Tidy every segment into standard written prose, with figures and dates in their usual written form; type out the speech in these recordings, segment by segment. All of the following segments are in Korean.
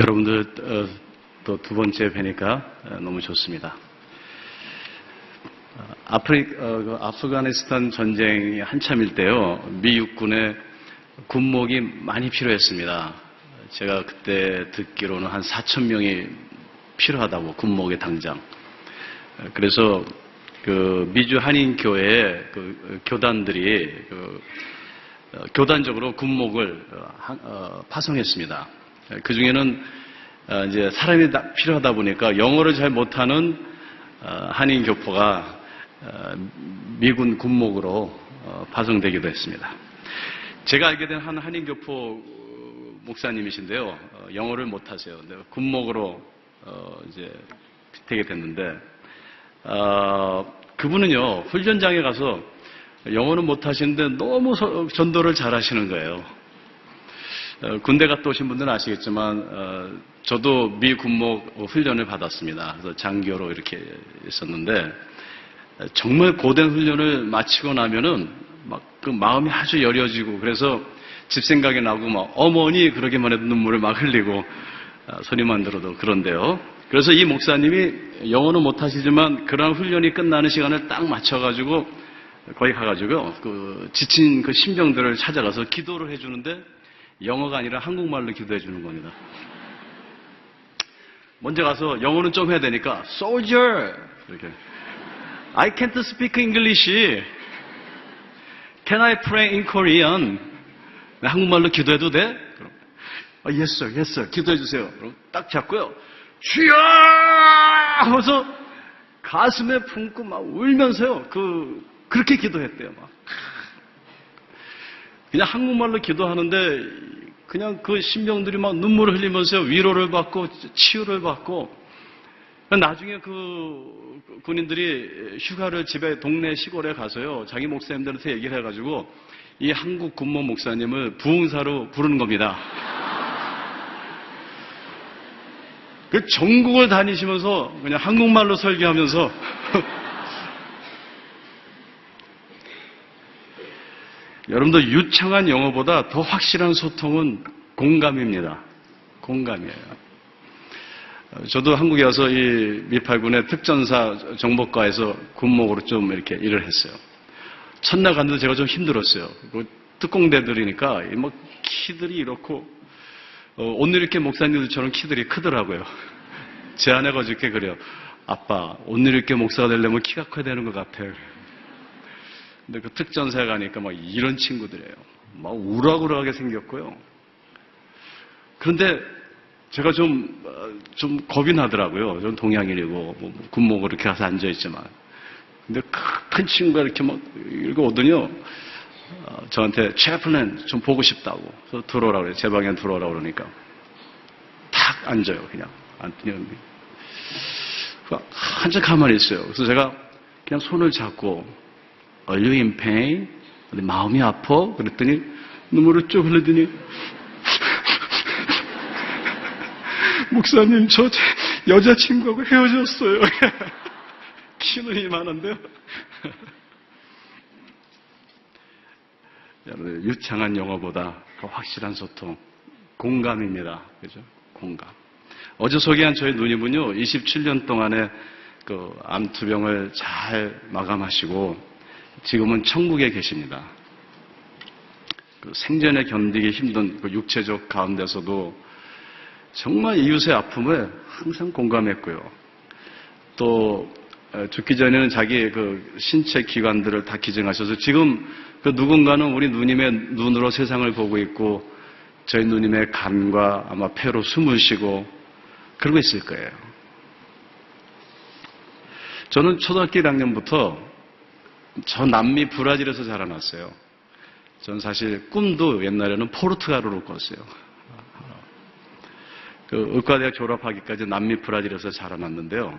여러분들 또 두 번째 뵈니까 너무 좋습니다. 아프가니스탄 전쟁이 한참일 때요, 미 육군에 군목이 많이 필요했습니다. 제가 그때 듣기로는 한 4,000명이 필요하다고, 군목의 당장. 그래서 그 미주 한인 교회의 그 교단들이 교단적으로 군목을 파송했습니다. 그 중에는 이제 사람이 필요하다 보니까 영어를 잘 못하는 한인 교포가 미군 군목으로 파송되기도 했습니다. 제가 알게 된 한 한인 교포 목사님이신데요, 영어를 못하세요. 근데 군목으로 이제 되게 됐는데, 그분은요 훈련장에 가서 영어는 못하시는데 너무 전도를 잘하시는 거예요. 군대 갔다 오신 분들은 아시겠지만 저도 미 군목 훈련을 받았습니다. 그래서 장교로 이렇게 있었는데, 정말 고된 훈련을 마치고 나면은 막 그 마음이 아주 여려지고, 그래서 집 생각이 나고, 막 어머니 그러기만 해도 눈물을 막 흘리고, 소리만 들어도 그런데요. 그래서 이 목사님이 영어는 못하시지만 그런 훈련이 끝나는 시간을 딱 맞춰가지고 거기 가가지고 그 지친 그 신병들을 찾아가서 기도를 해주는데, 영어가 아니라 한국말로 기도해 주는 겁니다. 먼저 가서 영어는 좀 해야 되니까 Soldier 이렇게, I can't speak English. Can I pray in Korean? 한국말로 기도해도 돼? 그럼 Yes sir, yes sir. 기도해 주세요. 그럼 딱 잡고요, 주여 하면서 가슴에 품고 막 울면서요, 그렇게 기도했대요. 막 그냥 한국말로 기도하는데 그냥 그 신병들이 막 눈물을 흘리면서 위로를 받고 치유를 받고, 나중에 그 군인들이 휴가를 집에 동네 시골에 가서요, 자기 목사님들한테 얘기를 해가지고 이 한국 군목 목사님을 부흥사로 부르는 겁니다. 그 전국을 다니시면서 그냥 한국말로 설교하면서 여러분들, 유창한 영어보다 더 확실한 소통은 공감입니다. 공감이에요. 저도 한국에 와서 이 미8군의 특전사 정보과에서 군목으로 좀 이렇게 일을 했어요. 첫날 갔는데 제가 좀 힘들었어요. 특공대들이니까 막 키들이 이렇고, 오늘 이렇게 목사님들처럼 키들이 크더라고요. 제 아내가 어저께 그래요. 아빠, 오늘 이렇게 목사가 되려면 키가 커야 되는 것 같아요. 근데 그 특전사에 가니까 막 이런 친구들이에요. 막 우락우락하게 생겼고요. 그런데 제가 좀 겁이 나더라고요. 전 동양인이고 군목으로 이렇게 가서 앉아있지만. 근데 큰 친구가 이렇게 막 읽어오더니요, 저한테 채플린 좀 보고 싶다고. 그래서 들어오라고 그래요. 제 방에 들어오라고 그러니까 탁 앉아요. 그냥 앉더니 한참 가만히 있어요. 그래서 제가 그냥 손을 잡고 Are you in pain? 마음이 아파? 그랬더니 눈물을 쭉 흘리더니 목사님, 저 여자친구하고 헤어졌어요. 키는 이만한데요. 여러분, 유창한 영어보다 더 확실한 소통, 공감입니다. 그죠? 공감. 어제 소개한 저희 누님은요, 27년 동안에 그 암투병을 잘 마감하시고 지금은 천국에 계십니다. 그 생전에 견디기 힘든 그 육체적 가운데서도 정말 이웃의 아픔에 항상 공감했고요. 또 죽기 전에는 자기 그 신체 기관들을 다 기증하셔서 지금 그 누군가는 우리 누님의 눈으로 세상을 보고 있고, 저희 누님의 간과 아마 폐로 숨을 쉬고 그러고 있을 거예요. 저는 초등학교 1학년부터 저 남미 브라질에서 자라났어요. 전 사실 꿈도 옛날에는 포르투갈어로 꿨어요. 그 의과대학 졸업하기까지 남미 브라질에서 자라났는데요.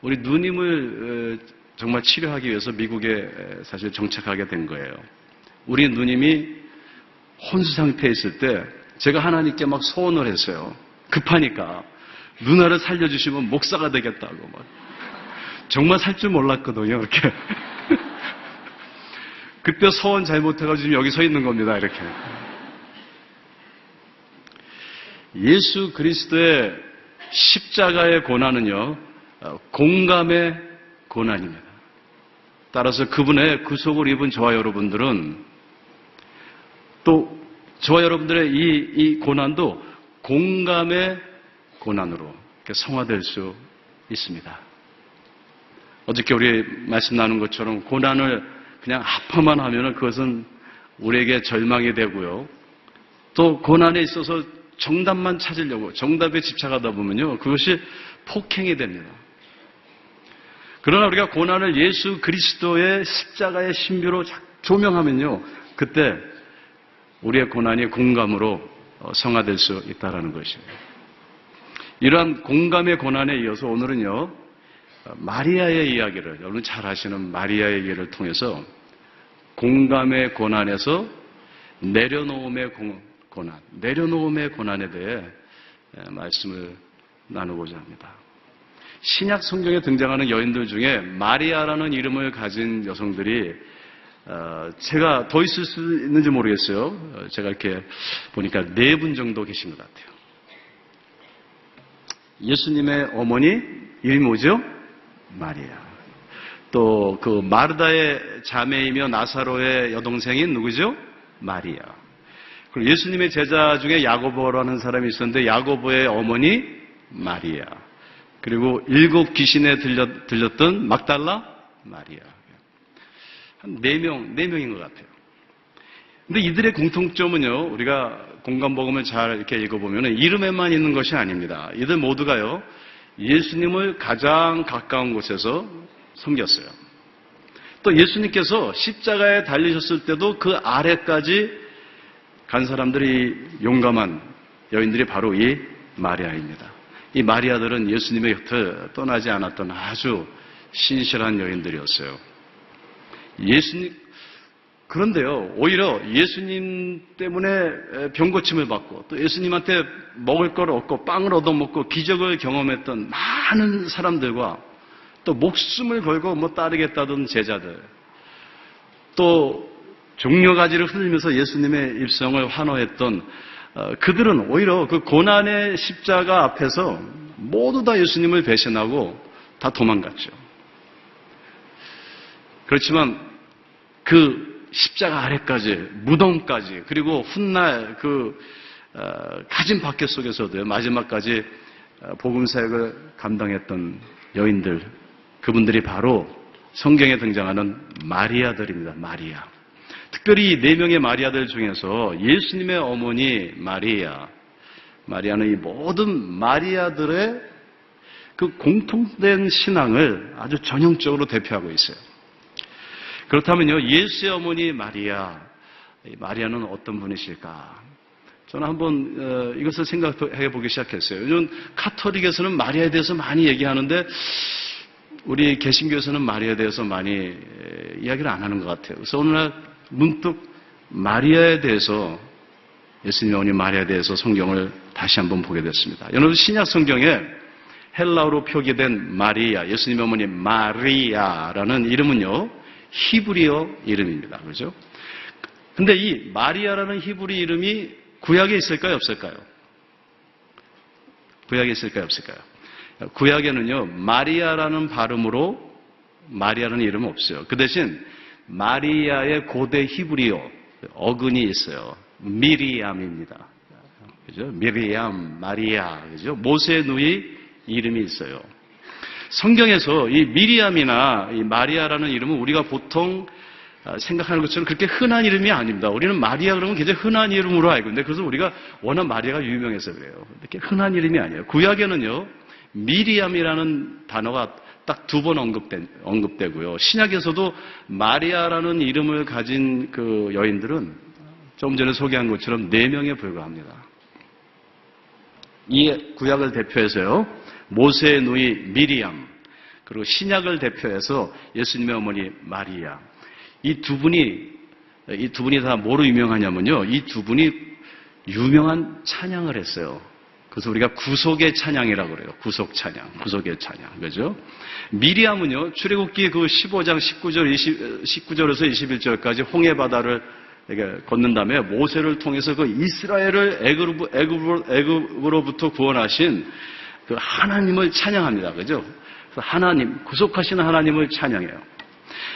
우리 누님을 정말 치료하기 위해서 미국에 사실 정착하게 된 거예요. 우리 누님이 혼수 상태에 있을 때 제가 하나님께 막 소원을 했어요. 급하니까 누나를 살려주시면 목사가 되겠다고 막. 정말 살 줄 몰랐거든요. 이렇게. 그때 소원 잘못해가지고 지금 여기 서 있는 겁니다. 이렇게. 예수 그리스도의 십자가의 고난은요, 공감의 고난입니다. 따라서 그분의 구속을 입은 저와 여러분들은 또 저와 여러분들의 이 고난도 공감의 고난으로 성화될 수 있습니다. 어저께 우리 말씀 나눈 것처럼 고난을 그냥 아파만 하면 그것은 우리에게 절망이 되고요. 또 고난에 있어서 정답만 찾으려고 정답에 집착하다 보면요, 그것이 폭행이 됩니다. 그러나 우리가 고난을 예수 그리스도의 십자가의 신비로 조명하면요, 그때 우리의 고난이 공감으로 성화될 수 있다는 것이에요. 이러한 공감의 고난에 이어서 오늘은요, 마리아의 이야기를, 여러분 잘 아시는 마리아의 이야기를 통해서 공감의 고난에서 내려놓음의 고난, 내려놓음의 고난에 대해 말씀을 나누고자 합니다. 신약 성경에 등장하는 여인들 중에 마리아라는 이름을 가진 여성들이 제가 더 있을 수 있는지 모르겠어요. 제가 이렇게 보니까 4분 정도 계신 것 같아요. 예수님의 어머니 이름이 뭐죠? 마리아. 또 그 마르다의 자매이며 나사로의 여동생인 누구죠? 마리아. 그리고 예수님의 제자 중에 야고보라는 사람이 있었는데 야고보의 어머니 마리아. 그리고 7 귀신에 들렸던 막달라 마리아. 한 4명인 것 같아요. 근데 이들의 공통점은요, 우리가 공감복음을 잘 이렇게 읽어보면 이름에만 있는 것이 아닙니다. 이들 모두가요, 예수님을 가장 가까운 곳에서 섬겼어요. 또 예수님께서 십자가에 달리셨을 때도 그 아래까지 간 사람들이 용감한 여인들이 바로 이 마리아입니다. 이 마리아들은 예수님의 곁을 떠나지 않았던 아주 신실한 여인들이었어요. 그런데요, 오히려 예수님 때문에 병고침을 받고 또 예수님한테 먹을 걸 얻고 빵을 얻어먹고 기적을 경험했던 많은 사람들과 또 목숨을 걸고 따르겠다던 제자들, 또 종려가지를 흘리면서 예수님의 입성을 환호했던 그들은 오히려 그 고난의 십자가 앞에서 모두 다 예수님을 배신하고 다 도망갔죠. 그렇지만 그 십자가 아래까지, 무덤까지, 그리고 훗날 가진 박해 속에서도 마지막까지 복음 사역을 감당했던 여인들, 그분들이 바로 성경에 등장하는 마리아들입니다. 마리아. 특별히 이 4명의 마리아들 중에서 예수님의 어머니 마리아는 이 모든 마리아들의 그 공통된 신앙을 아주 전형적으로 대표하고 있어요. 그렇다면요, 예수의 어머니 마리아는 어떤 분이실까? 저는 한번 이것을 생각해 보기 시작했어요. 요즘 카톨릭에서는 마리아에 대해서 많이 얘기하는데 우리 개신교에서는 마리아에 대해서 많이 이야기를 안 하는 것 같아요. 그래서 어느 날 문득 마리아에 대해서, 예수님의 어머니 마리아에 대해서 성경을 다시 한번 보게 됐습니다. 여러분, 신약 성경에 헬라어로 표기된 마리아, 예수님의 어머니 마리아라는 이름은요, 히브리어 이름입니다. 그렇죠? 근데 이 마리아라는 히브리 이름이 구약에 있을까요, 없을까요? 구약에 있을까요, 없을까요? 구약에는요, 마리아라는 발음으로 마리아라는 이름은 없어요. 그 대신 마리아의 고대 히브리어 어근이 있어요. 미리암입니다. 그죠? 미리암, 마리아, 그죠? 모세 누이 이름이 있어요. 성경에서 이 미리암이나 이 마리아라는 이름은 우리가 보통 생각하는 것처럼 그렇게 흔한 이름이 아닙니다. 우리는 마리아 그러면 굉장히 흔한 이름으로 알고 있는데, 그래서 우리가 워낙 마리아가 유명해서 그래요. 이렇게 흔한 이름이 아니에요. 구약에는요, 미리암이라는 단어가 딱 2번 언급되고요. 신약에서도 마리아라는 이름을 가진 그 여인들은 좀 전에 소개한 것처럼 4명에 불과합니다. 이 구약을 대표해서요, 모세의 누이 미리암, 그리고 신약을 대표해서 예수님의 어머니 마리아. 이 두 분이 다 뭐로 유명하냐면요, 이 두 분이 유명한 찬양을 했어요. 그래서 우리가 구속의 찬양이라고 그래요. 구속의 찬양. 그죠? 미리암은요, 출애굽기 그 15장 19절에서 21절까지 홍해 바다를 걷는 다음에 모세를 통해서 그 이스라엘을 애굽으로부터 구원하신 그 하나님을 찬양합니다. 그죠? 하나님, 구속하시는 하나님을 찬양해요.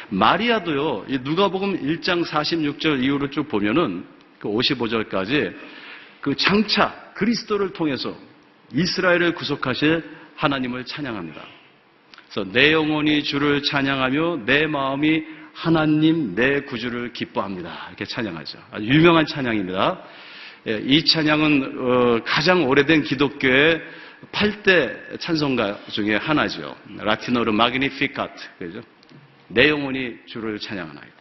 마리아도요, 이 누가복음 1장 46절 이후로 쭉 보면은 그 55절까지 그 장차 그리스도를 통해서 이스라엘을 구속하실 하나님을 찬양합니다. 그래서 내 영혼이 주를 찬양하며 내 마음이 하나님 내 구주를 기뻐합니다. 이렇게 찬양하죠. 아주 유명한 찬양입니다. 이 찬양은 가장 오래된 기독교의 8대 찬송가 중에 하나죠. 라틴어로 마그니피카트. 그죠? 내 영혼이 주를 찬양하나이다.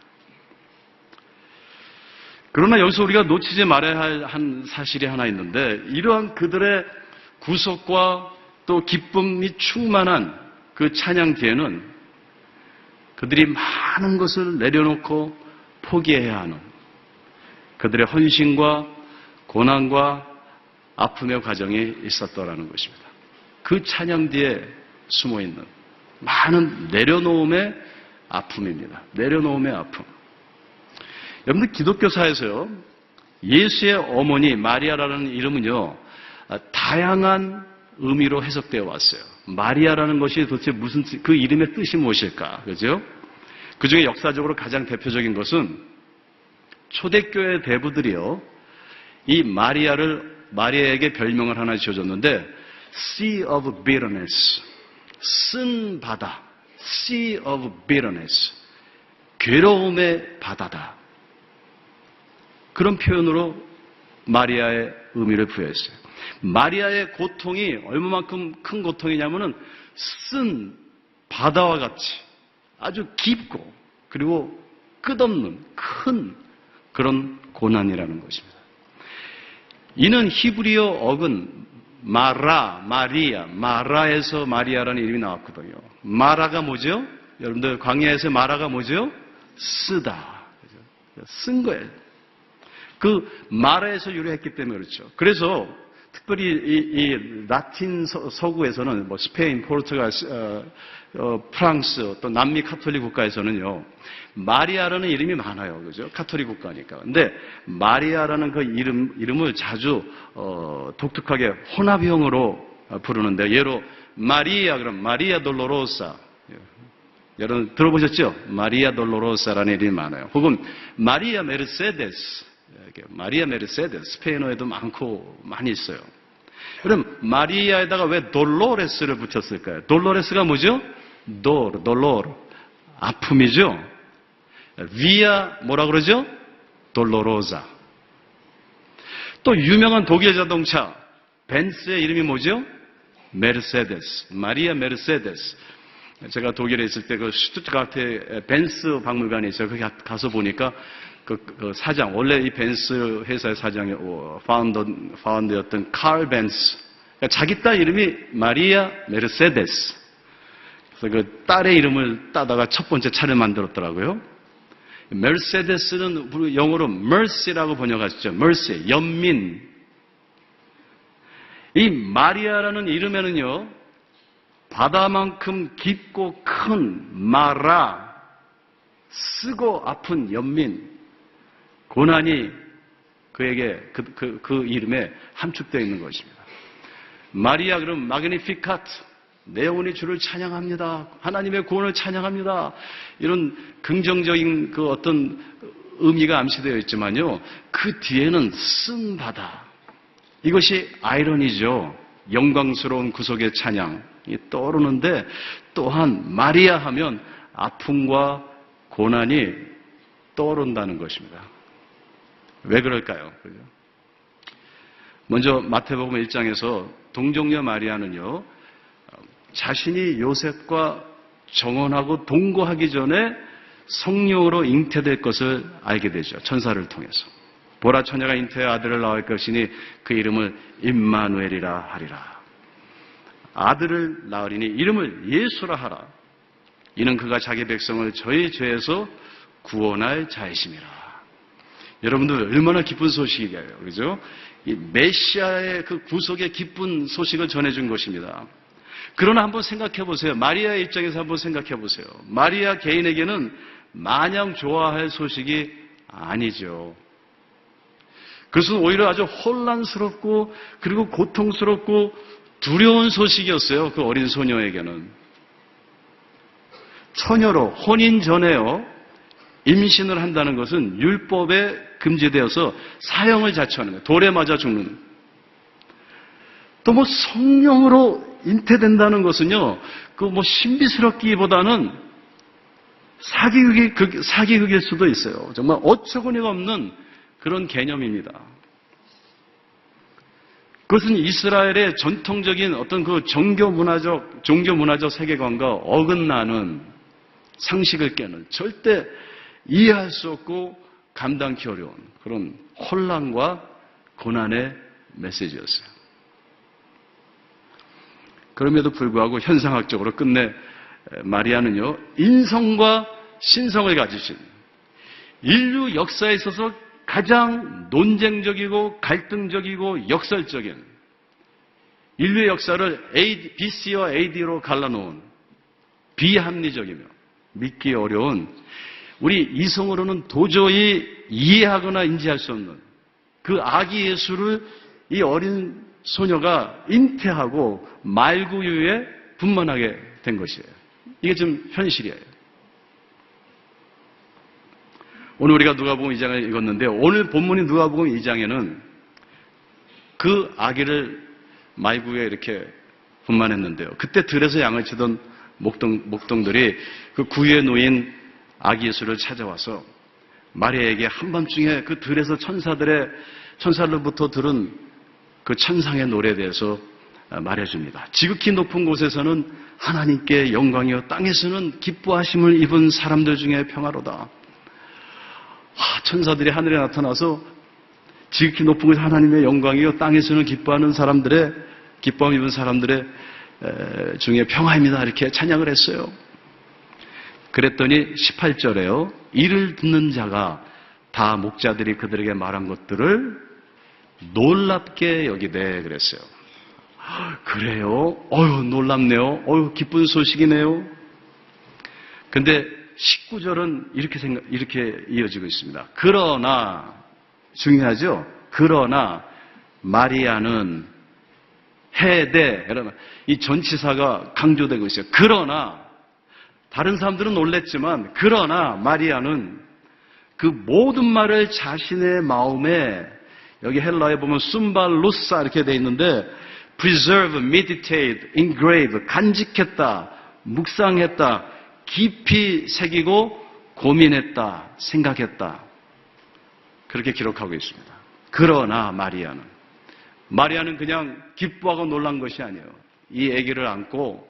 그러나 여기서 우리가 놓치지 말아야 할 한 사실이 하나 있는데, 이러한 그들의 구속과 또 기쁨이 충만한 그 찬양 뒤에는 그들이 많은 것을 내려놓고 포기해야 하는 그들의 헌신과 고난과 아픔의 과정이 있었더라는 것입니다. 그 찬양 뒤에 숨어있는 많은 내려놓음의 아픔입니다. 내려놓음의 아픔. 여러분들 기독교사에서요, 예수의 어머니 마리아라는 이름은요, 다양한 의미로 해석되어 왔어요. 마리아라는 것이 도대체 그 이름의 뜻이 무엇일까? 그죠? 그 중에 역사적으로 가장 대표적인 것은 초대교회 대부들이요, 이 마리아에게 별명을 하나 지어줬는데, Sea of Bitterness. 쓴 바다. Sea of Bitterness. 괴로움의 바다다. 그런 표현으로 마리아의 의미를 부여했어요. 마리아의 고통이 얼마만큼 큰 고통이냐면은 쓴 바다와 같이 아주 깊고 그리고 끝없는 큰 그런 고난이라는 것입니다. 이는 히브리어 어근 마라에서 마리아라는 이름이 나왔거든요. 마라가 뭐죠? 여러분들 광야에서 마라가 뭐죠? 쓰다. 쓴 거예요. 그 마라에서 유래했기 때문에 그렇죠. 그래서 특별히 이 라틴 서구에서는 뭐 스페인, 포르투갈, 프랑스, 또 남미 카톨릭 국가에서는요, 마리아라는 이름이 많아요. 그죠? 카톨릭 국가니까. 근데 마리아라는 그 이름을 자주 독특하게 혼합형으로 부르는데, 예로 마리아 그럼 마리아 돌로로사. 여러분 들어보셨죠? 마리아 돌로로사라는 이름이 많아요. 혹은 마리아 메르세데스. 마리아 메르세데스, 스페인어에도 많이 있어요. 그럼 마리아에다가 왜 돌로레스를 붙였을까요? 돌로레스가 뭐죠? 돌로르, 아픔이죠. 비아 뭐라 그러죠? 돌로로사. 또 유명한 독일 자동차 벤츠의 이름이 뭐죠? 메르세데스, 마리아 메르세데스. 제가 독일에 있을 때 그 슈투트가르트에 벤츠 박물관에 있어요. 거기 가서 보니까 그 사장, 원래 이 벤츠 회사의 사장이 파운더였던 칼 벤츠. 그러니까 자기 딸 이름이 마리아 메르세데스. 그래서 그 딸의 이름을 따다가 첫 번째 차를 만들었더라고요. 메르세데스는 영어로 mercy라고 번역하셨죠. mercy, 연민. 이 마리아라는 이름에는요, 바다만큼 깊고 큰 마라, 쓰고 아픈 연민, 고난이 그에게 그 이름에 함축되어 있는 것입니다. 마리아 그럼 마그니피카트, 내 영혼이 주를 찬양합니다. 하나님의 구원을 찬양합니다. 이런 긍정적인 그 어떤 의미가 암시되어 있지만요, 그 뒤에는 쓴 바다. 이것이 아이러니죠. 영광스러운 구속의 찬양이 떠오르는데, 또한 마리아 하면 아픔과 고난이 떠오른다는 것입니다. 왜 그럴까요? 먼저 마태복음 1장에서 동정녀 마리아는요, 자신이 요셉과 정혼하고 동거하기 전에 성령으로 잉태될 것을 알게 되죠. 천사를 통해서. 보라 처녀가 잉태해 아들을 낳을 것이니 그 이름을 임마누엘이라 하리라. 아들을 낳으리니 이름을 예수라 하라. 이는 그가 자기 백성을 저희 죄에서 구원할 자이심이라. 여러분들 얼마나 기쁜 소식이에요. 그죠? 이 메시아의 그 구속의 기쁜 소식을 전해준 것입니다. 그러나 한번 생각해 보세요. 마리아의 입장에서 한번 생각해 보세요. 마리아 개인에게는 마냥 좋아할 소식이 아니죠. 그것은 오히려 아주 혼란스럽고 그리고 고통스럽고 두려운 소식이었어요. 그 어린 소녀에게는. 처녀로 혼인 전에요. 임신을 한다는 것은 율법에 금지되어서 사형을 자처하는 거예요. 돌에 맞아 죽는. 또 뭐 성령으로 잉태된다는 것은요. 그 뭐 신비스럽기보다는 사기극일 수도 있어요. 정말 어처구니가 없는 그런 개념입니다. 그것은 이스라엘의 전통적인 어떤 그 종교 문화적 세계관과 어긋나는 상식을 깨는 절대 이해할 수 없고 감당하기 어려운 그런 혼란과 고난의 메시지였어요. 그럼에도 불구하고 현상학적으로 끝내 마리아는요, 인성과 신성을 가지신 인류 역사에 있어서 가장 논쟁적이고 갈등적이고 역설적인 인류의 역사를 BC와 AD로 갈라놓은 비합리적이며 믿기 어려운 우리 이성으로는 도저히 이해하거나 인지할 수 없는 그 아기 예수를 이 어린 소녀가 잉태하고 말구유에 분만하게 된 것이에요. 이게 지금 현실이에요. 오늘 우리가 누가복음 2장을 읽었는데 오늘 본문인 누가복음 2장에는 그 아기를 말구유에 이렇게 분만했는데요. 그때 들에서 양을 치던 목동들이 그 구유에 놓인 아기 예수를 찾아와서 마리아에게 한밤중에 그 들에서 천사들로부터 들은 그 천상의 노래에 대해서 말해줍니다. 지극히 높은 곳에서는 하나님께 영광이요 땅에서는 기뻐하심을 입은 사람들 중에 평화로다. 천사들이 하늘에 나타나서 지극히 높은 곳에 하나님의 영광이요 땅에서는 기뻐하는 사람들의 기뻐함 입은 사람들의 중에 평화입니다. 이렇게 찬양을 했어요. 그랬더니 18절에요. 이를 듣는 자가 다 목자들이 그들에게 말한 것들을 놀랍게 여기되 그랬어요. 그래요? 놀랍네요. 기쁜 소식이네요. 근데 19절은 이렇게 이어지고 있습니다. 그러나, 중요하죠? 그러나, 마리아는 해대, 이 전치사가 강조되고 있어요. 그러나, 다른 사람들은 놀랬지만, 그러나 마리아는 그 모든 말을 자신의 마음에, 여기 헬라에 보면 숨발루사 이렇게 돼 있는데, preserve, meditate, engrave, 간직했다, 묵상했다, 깊이 새기고 고민했다, 생각했다. 그렇게 기록하고 있습니다. 그러나 마리아는 그냥 기뻐하고 놀란 것이 아니에요. 이 아기를 안고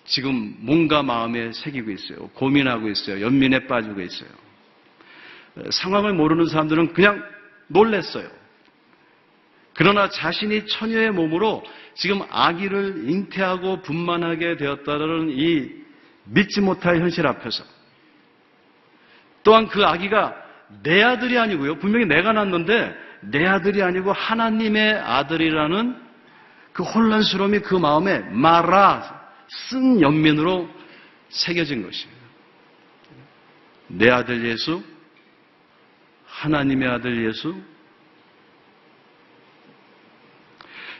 지금 뭔가 마음에 새기고 있어요. 고민하고 있어요. 연민에 빠지고 있어요. 상황을 모르는 사람들은 그냥 놀랬어요. 그러나 자신이 처녀의 몸으로 지금 아기를 잉태하고 분만하게 되었다는 이 믿지 못할 현실 앞에서 또한 그 아기가 내 아들이 아니고요. 분명히 내가 낳았는데 내 아들이 아니고 하나님의 아들이라는 그 혼란스러움이 그 마음에 쓴 연민으로 새겨진 것이에요. 내 아들 예수, 하나님의 아들 예수.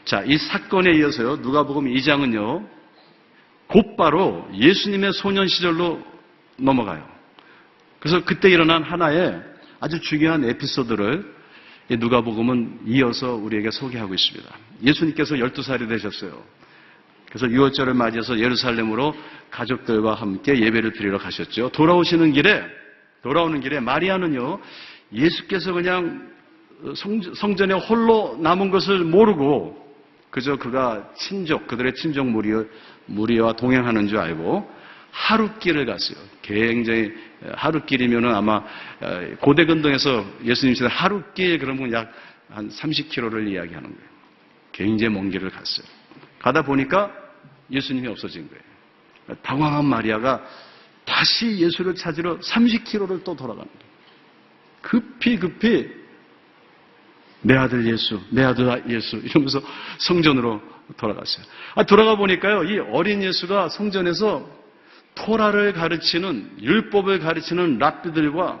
자, 이 사건에 이어서요. 누가복음 2장은요. 곧바로 예수님의 소년 시절로 넘어가요. 그래서 그때 일어난 하나의 아주 중요한 에피소드를 누가복음은 이어서 우리에게 소개하고 있습니다. 예수님께서 12살이 되셨어요. 그래서 유월절을 맞이해서 예루살렘으로 가족들과 함께 예배를 드리러 가셨죠. 돌아오는 길에 마리아는요, 예수께서 그냥 성전에 홀로 남은 것을 모르고 그저 그가 그들의 친족 무리와 동행하는 줄 알고 하룻길을 갔어요. 굉장히 하룻길이면은 아마 고대 근동에서 예수님 시대 하룻길 그러면 약 한 30km를 이야기하는 거예요. 굉장히 먼 길을 갔어요. 가다 보니까 예수님이 없어진 거예요. 당황한 마리아가 다시 예수를 찾으러 30km를 또 돌아가는 거예요. 급히 내 아들 예수 이러면서 성전으로 돌아갔어요. 돌아가 보니까요, 이 어린 예수가 성전에서 토라를 가르치는 율법을 가르치는 랍비들과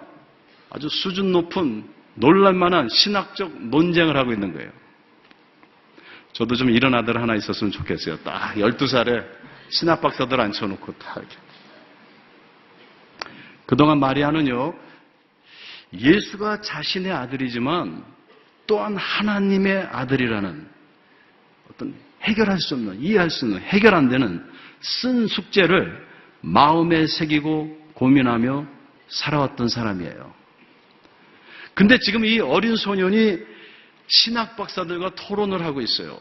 아주 수준 높은 놀랄만한 신학적 논쟁을 하고 있는 거예요. 저도 좀 이런 아들 하나 있었으면 좋겠어요. 딱 12살에 신학 박사들 앉혀놓고 딱 이렇게. 그동안 마리아는요, 예수가 자신의 아들이지만 또한 하나님의 아들이라는 어떤 해결할 수 없는, 이해할 수 없는, 해결 안 되는 쓴 숙제를 마음에 새기고 고민하며 살아왔던 사람이에요. 근데 지금 이 어린 소년이 신학 박사들과 토론을 하고 있어요.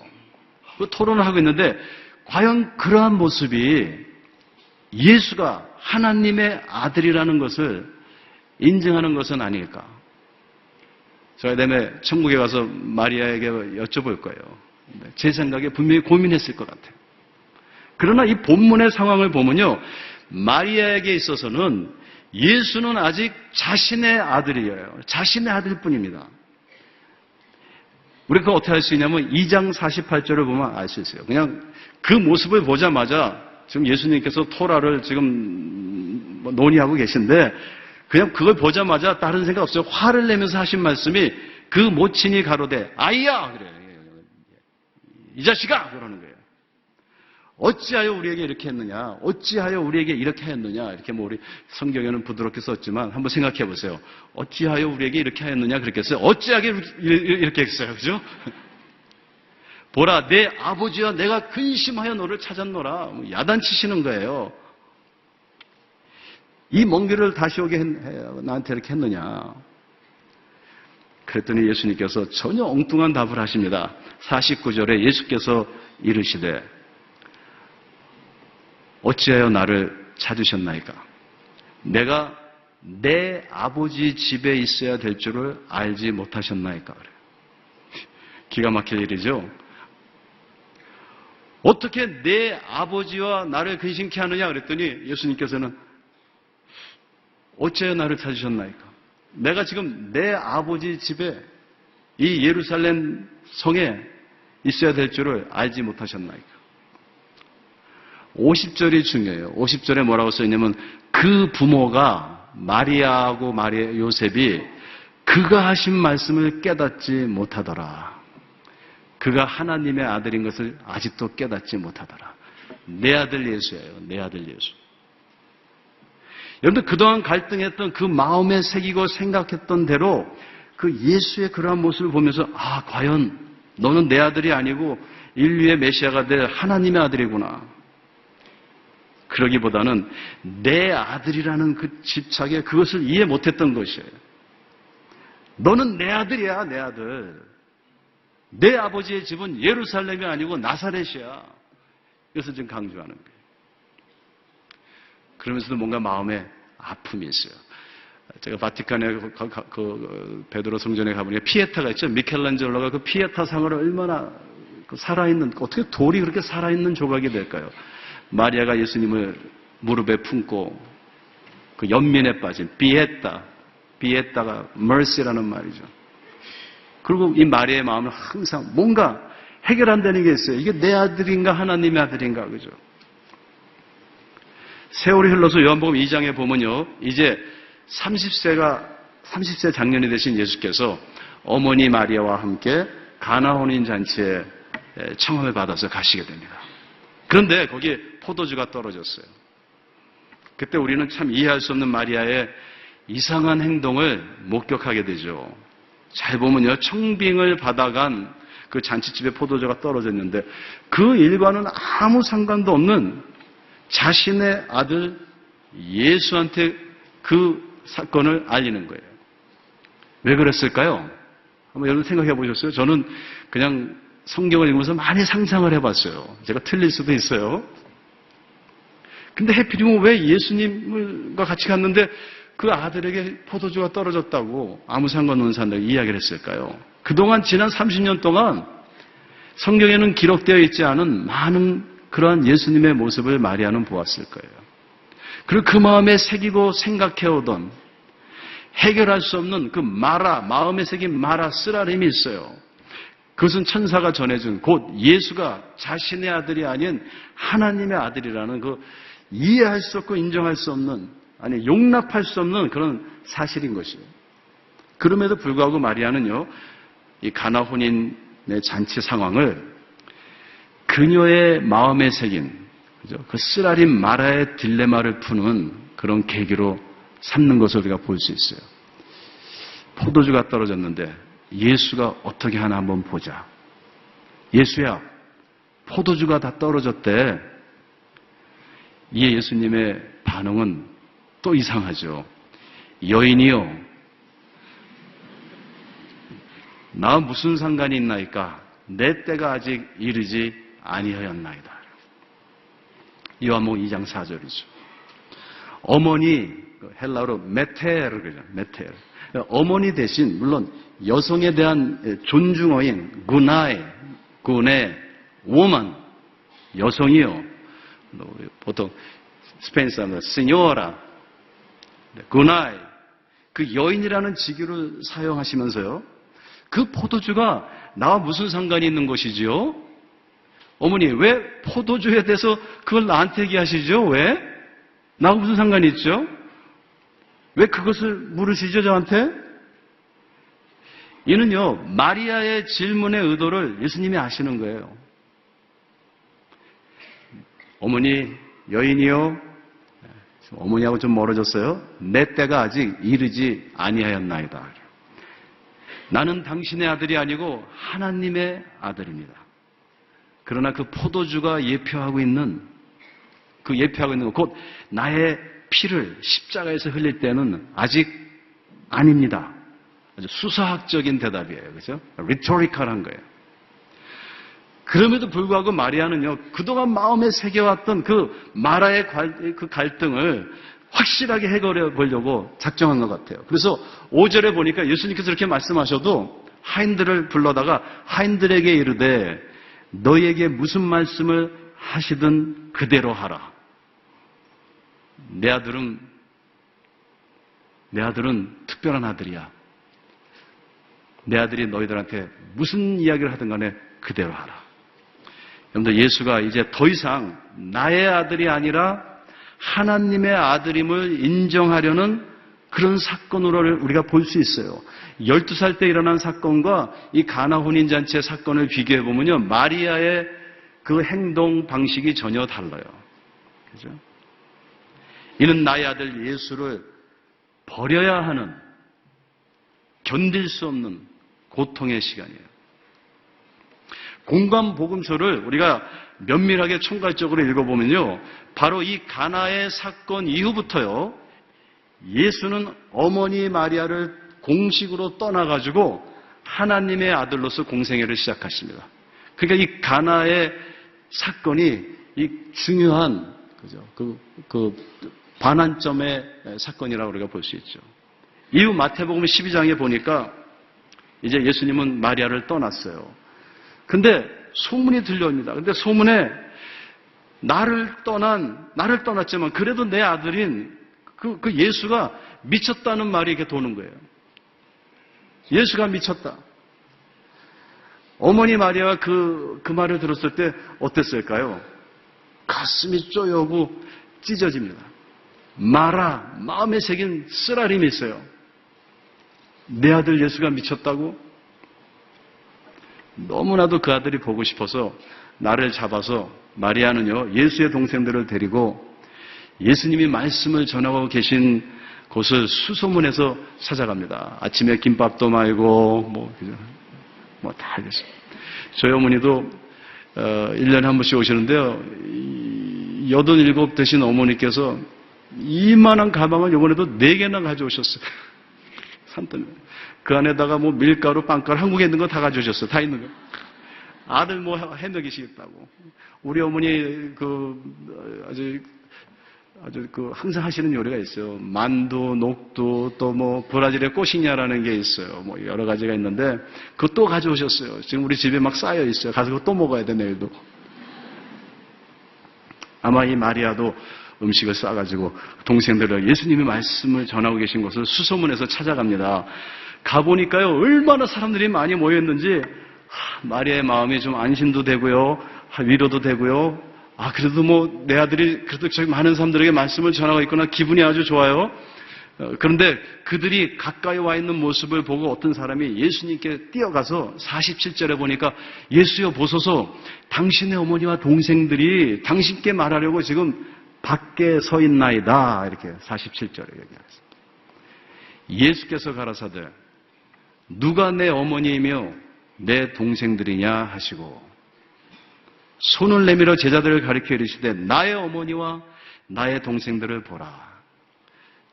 그 토론을 하고 있는데 과연 그러한 모습이 예수가 하나님의 아들이라는 것을 인증하는 것은 아닐까? 제가 다음에 천국에 가서 마리아에게 여쭤볼 거예요. 제 생각에 분명히 고민했을 것 같아요. 그러나 이 본문의 상황을 보면요, 마리아에게 있어서는 예수는 아직 자신의 아들이에요. 자신의 아들일 뿐입니다. 우리가 그거 어떻게 알 수 있냐면 2장 48절을 보면 알 수 있어요. 그냥 그 모습을 보자마자 지금 예수님께서 토라를 지금 논의하고 계신데 그냥 그걸 보자마자 다른 생각 없어요. 화를 내면서 하신 말씀이 그 모친이 가로되 아이야! 그래요. 이 자식아! 그러는 거예요. 어찌하여 우리에게 이렇게 했느냐? 어찌하여 우리에게 이렇게 했느냐? 이렇게 우리 성경에는 부드럽게 썼지만 한번 생각해 보세요. 어찌하여 우리에게 이렇게 했느냐? 그렇게 했어요. 어찌하게 이렇게 했어요. 그죠? 보라, 내 아버지와 내가 근심하여 너를 찾았노라. 야단치시는 거예요. 이 먼 길을 다시 오게 나한테 이렇게 했느냐? 그랬더니 예수님께서 전혀 엉뚱한 답을 하십니다. 49절에 예수께서 이르시되 어찌하여 나를 찾으셨나이까? 내가 내 아버지 집에 있어야 될 줄을 알지 못하셨나이까? 그래요. 기가 막힐 일이죠. 어떻게 내 아버지와 나를 근심케 하느냐 그랬더니 예수님께서는 어찌하여 나를 찾으셨나이까? 내가 지금 내 아버지 집에 이 예루살렘 성에 있어야 될 줄을 알지 못하셨나이까? 50절이 중요해요. 50절에 뭐라고 써있냐면 그 부모가 마리아하고 요셉이 그가 하신 말씀을 깨닫지 못하더라. 그가 하나님의 아들인 것을 아직도 깨닫지 못하더라. 내 아들 예수예요. 내 아들 예수. 여러분들 그동안 갈등했던 그 마음에 새기고 생각했던 대로 그 예수의 그러한 모습을 보면서 과연 너는 내 아들이 아니고 인류의 메시아가 될 하나님의 아들이구나. 그러기보다는 내 아들이라는 그 집착에 그것을 이해 못했던 것이에요. 너는 내 아들이야, 내 아들. 내 아버지의 집은 예루살렘이 아니고 나사렛이야. 이것을 지금 강조하는 거예요. 그러면서도 뭔가 마음에 아픔이 있어요. 제가 바티칸에 베드로 성전에 가보니까 피에타가 있죠. 미켈란젤로가 그 피에타 상을 얼마나 살아있는, 어떻게 돌이 그렇게 살아있는 조각이 될까요? 마리아가 예수님을 무릎에 품고 그 연민에 빠진 비에타가 mercy라는 말이죠. 그리고 이 마리아의 마음은 항상 뭔가 해결 안 되는 게 있어요. 이게 내 아들인가 하나님의 아들인가, 그죠? 세월이 흘러서 요한복음 2장에 보면요, 이제 30세 장년이 되신 예수께서 어머니 마리아와 함께 가나 혼인 잔치에 청함을 받아서 가시게 됩니다. 그런데 거기에 포도주가 떨어졌어요. 그때 우리는 참 이해할 수 없는 마리아의 이상한 행동을 목격하게 되죠. 잘 보면요, 청빙을 받아간 그 잔치집에 포도주가 떨어졌는데 그 일과는 아무 상관도 없는 자신의 아들 예수한테 그 사건을 알리는 거예요. 왜 그랬을까요? 한번 여러분 생각해 보셨어요? 저는 그냥 성경을 읽으면서 많이 상상을 해봤어요. 제가 틀릴 수도 있어요. 근데 해필이면 왜 예수님과 같이 갔는데 그 아들에게 포도주가 떨어졌다고 아무 상관없는 사람들이 이야기를 했을까요? 그동안 지난 30년 동안 성경에는 기록되어 있지 않은 많은 그러한 예수님의 모습을 마리아는 보았을 거예요. 그리고 그 마음에 새기고 생각해오던 해결할 수 없는 그 마음에 새긴 쓰라림이 있어요. 그것은 천사가 전해준 곧 예수가 자신의 아들이 아닌 하나님의 아들이라는 그 이해할 수 없고 인정할 수 없는, 용납할 수 없는 그런 사실인 것이에요. 그럼에도 불구하고 마리아는요, 이 가나 혼인의 잔치 상황을 그녀의 마음에 새긴, 그죠? 그 쓰라린 마라의 딜레마를 푸는 그런 계기로 삼는 것을 우리가 볼 수 있어요. 포도주가 떨어졌는데 예수가 어떻게 하나 한번 보자. 예수야, 포도주가 다 떨어졌대. 이에 예수님의 반응은 또 이상하죠. 여인이요, 나 무슨 상관이 있나이까? 내 때가 아직 이르지 아니하였나이다. 요한복음 2장 4절이죠. 어머니, 헬라어로 메테르 그러죠. 메테르. 어머니 대신 물론 여성에 대한 존중어인 구나이, 구네, woman, 여성이요. 보통 스페인 사람들 시뇨라, 구나이, 그 여인이라는 직유를 사용하시면서요. 그 포도주가 나와 무슨 상관이 있는 것이지요? 어머니, 왜 포도주에 대해서 그걸 나한테 얘기하시죠? 왜? 나와 무슨 상관이 있죠? 왜 그것을 물으시죠, 저한테? 이는요, 마리아의 질문의 의도를 예수님이 아시는 거예요. 어머니, 여인이요, 어머니하고 좀 멀어졌어요. 내 때가 아직 이르지 아니하였나이다. 나는 당신의 아들이 아니고 하나님의 아들입니다. 그러나 그 포도주가 예표하고 있는 것, 곧 나의 피를 십자가에서 흘릴 때는 아직 아닙니다. 아주 수사학적인 대답이에요. 그죠? 리토리컬한 거예요. 그럼에도 불구하고 마리아는요, 그동안 마음에 새겨왔던 그 마라의 그 갈등을 확실하게 해결해 보려고 작정한 것 같아요. 그래서 5절에 보니까 예수님께서 이렇게 말씀하셔도 하인들을 불러다가 하인들에게 이르되 너희에게 무슨 말씀을 하시든 그대로 하라. 내 아들은 특별한 아들이야. 내 아들이 너희들한테 무슨 이야기를 하든 간에 그대로 하라. 여러분들, 예수가 이제 더 이상 나의 아들이 아니라 하나님의 아들임을 인정하려는 그런 사건으로 우리가 볼 수 있어요. 12살 때 일어난 사건과 이 가나 혼인잔치의 사건을 비교해 보면요, 마리아의 그 행동 방식이 전혀 달라요. 그죠? 이는 나의 아들 예수를 버려야 하는, 견딜 수 없는 고통의 시간이에요. 공관복음서를 우리가 면밀하게 총괄적으로 읽어보면요, 바로 이 가나의 사건 이후부터요, 예수는 어머니 마리아를 공식으로 떠나가지고 하나님의 아들로서 공생애를 시작하십니다. 그러니까 이 가나의 사건이 이 중요한, 그죠? 그 반환점의 사건이라고 우리가 볼 수 있죠. 이후 마태복음 12장에 보니까 이제 예수님은 마리아를 떠났어요. 근데 소문이 들려옵니다. 근데 소문에 나를 떠났지만 그래도 내 아들인 그 예수가 미쳤다는 말이 이렇게 도는 거예요. 예수가 미쳤다. 어머니 마리아가 그 말을 들었을 때 어땠을까요? 가슴이 쪼여오고 찢어집니다. 마음에 새긴 쓰라림이 있어요. 내 아들 예수가 미쳤다고? 너무나도 그 아들이 보고 싶어서 나를 잡아서 마리아는요, 예수의 동생들을 데리고 예수님이 말씀을 전하고 계신 곳을 수소문해서 찾아갑니다. 아침에 김밥도 말고, 다 알겠어요. 저희 어머니도, 1년에 한 번씩 오시는데요, 87 되신 어머니께서 이만한 가방을 이번에도 4개나 가져오셨어요. 산더미. 그 안에다가 밀가루, 빵가루, 한국에 있는 거 다 가져오셨어요. 다 있는 거. 아들 해먹이시겠다고. 우리 어머니 아주 항상 하시는 요리가 있어요. 만두, 녹두, 또 브라질의 꼬시냐라는 게 있어요. 여러 가지가 있는데 그것도 가져오셨어요. 지금 우리 집에 막 쌓여 있어요. 가서 그거 또 먹어야 돼, 내일도. 아마 이 마리아도 음식을 싸가지고 동생들을 예수님의 말씀을 전하고 계신 곳을 수소문해서 찾아갑니다. 가보니까요, 얼마나 사람들이 많이 모였는지 마리아의 마음이 좀 안심도 되고요, 위로도 되고요. 그래도 내 아들이 그래도 저기 많은 사람들에게 말씀을 전하고 있구나, 기분이 아주 좋아요. 그런데 그들이 가까이 와 있는 모습을 보고 어떤 사람이 예수님께 뛰어가서 47절에 보니까 예수여 보소서 당신의 어머니와 동생들이 당신께 말하려고 지금 밖에 서 있나이다. 이렇게 47절에 얘기하셨습니다. 예수께서 가라사대 누가 내 어머니이며 내 동생들이냐 하시고 손을 내밀어 제자들을 가리켜 이르시되 나의 어머니와 나의 동생들을 보라.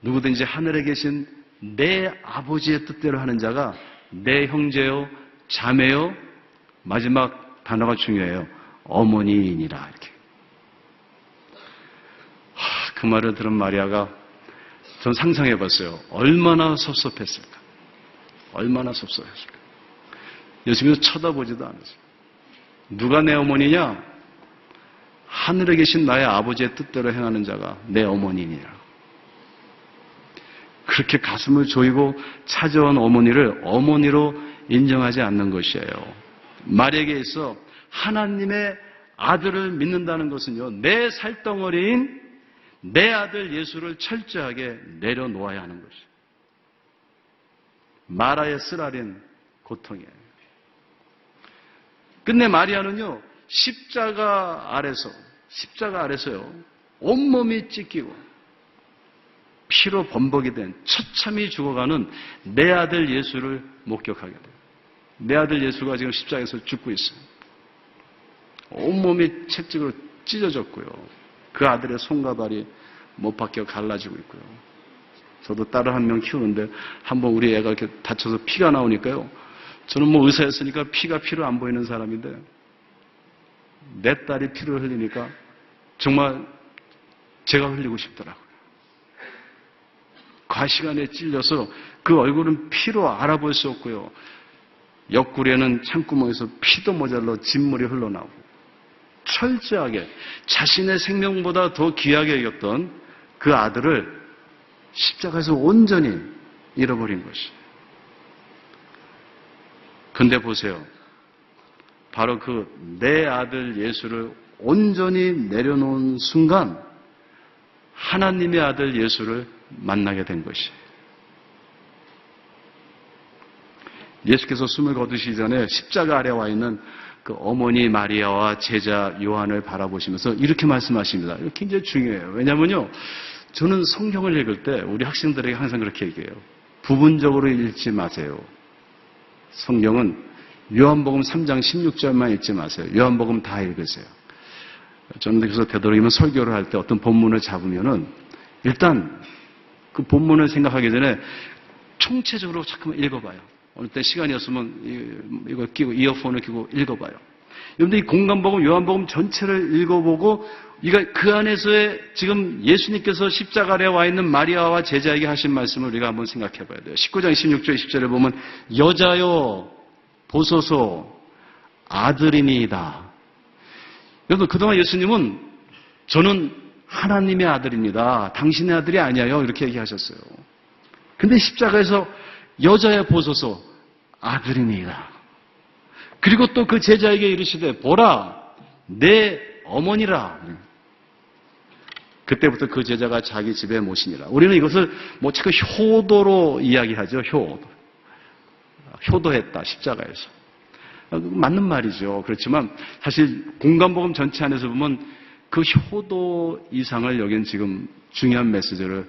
누구든지 하늘에 계신 내 아버지의 뜻대로 하는 자가 내 형제요 자매요 마지막 단어가 중요해요. 어머니이니라. 이렇게. 그 말을 들은 마리아가 전 상상해 봤어요. 얼마나 섭섭했을까. 얼마나 섭섭했을까. 예수님은 쳐다보지도 않았어요. 누가 내 어머니냐? 하늘에 계신 나의 아버지의 뜻대로 행하는 자가 내 어머니니라. 그렇게 가슴을 조이고 찾아온 어머니를 어머니로 인정하지 않는 것이에요. 마리아에게 있어 하나님의 아들을 믿는다는 것은요, 내 살덩어리인 내 아들 예수를 철저하게 내려놓아야 하는 것이에요. 마라의 쓰라린 고통이에요. 끝내 마리아는요, 십자가 아래서요, 온몸이 찢기고 피로 범벅이 된 처참히 죽어가는 내 아들 예수를 목격하게 돼요. 내 아들 예수가 지금 십자가에서 죽고 있어요. 온몸이 채찍으로 찢어졌고요. 그 아들의 손과 발이 못 박혀 갈라지고 있고요. 저도 딸을 한 명 키우는데 한번 우리 애가 이렇게 다쳐서 피가 나오니까요. 저는 뭐 의사였으니까 피로 안 보이는 사람인데 내 딸이 피를 흘리니까 정말 제가 흘리고 싶더라고요. 과시간에 찔려서 그 얼굴은 피로 알아볼 수 없고요. 옆구리에는 창구멍에서 피도 모자라 진물이 흘러나오고 철저하게 자신의 생명보다 더 귀하게 여겼던 그 아들을 십자가에서 온전히 잃어버린 것이에요. 근데 보세요. 바로 그 내 아들 예수를 온전히 내려놓은 순간 하나님의 아들 예수를 만나게 된 것이에요. 예수께서 숨을 거두시기 전에 십자가 아래 와 있는 그 어머니 마리아와 제자 요한을 바라보시면서 이렇게 말씀하십니다. 이거 굉장히 중요해요. 왜냐면요, 저는 성경을 읽을 때 우리 학생들에게 항상 그렇게 얘기해요. 부분적으로 읽지 마세요. 성경은 요한복음 3장 16절만 읽지 마세요. 요한복음 다 읽으세요. 저는 그래서 되도록이면 설교를 할 때 어떤 본문을 잡으면은 일단 그 본문을 생각하기 전에 총체적으로 잠깐만 읽어봐요. 어느 때 시간이었으면 이거 끼고 이어폰을 끼고 읽어봐요. 여러분들 이 공간복음, 요한복음 전체를 읽어보고 그 안에서의 지금 예수님께서 십자가 아래 와 있는 마리아와 제자에게 하신 말씀을 우리가 한번 생각해 봐야 돼요. 19장 16절 20절에 보면 여자여 보소서 아들이니이다. 여러분 그동안 예수님은 저는 하나님의 아들입니다. 당신의 아들이 아니에요. 이렇게 얘기하셨어요. 근데 십자가에서 여자여 보소서 아들이니이다. 그리고 또 그 제자에게 이르시되 보라 내 어머니라. 그때부터 그 제자가 자기 집에 모시니라. 우리는 이것을 뭐 자꾸 효도로 이야기하죠. 효도했다 십자가에서. 맞는 말이죠. 그렇지만 사실 공간복음 전체 안에서 보면 그 효도 이상을 여긴 지금 중요한 메시지를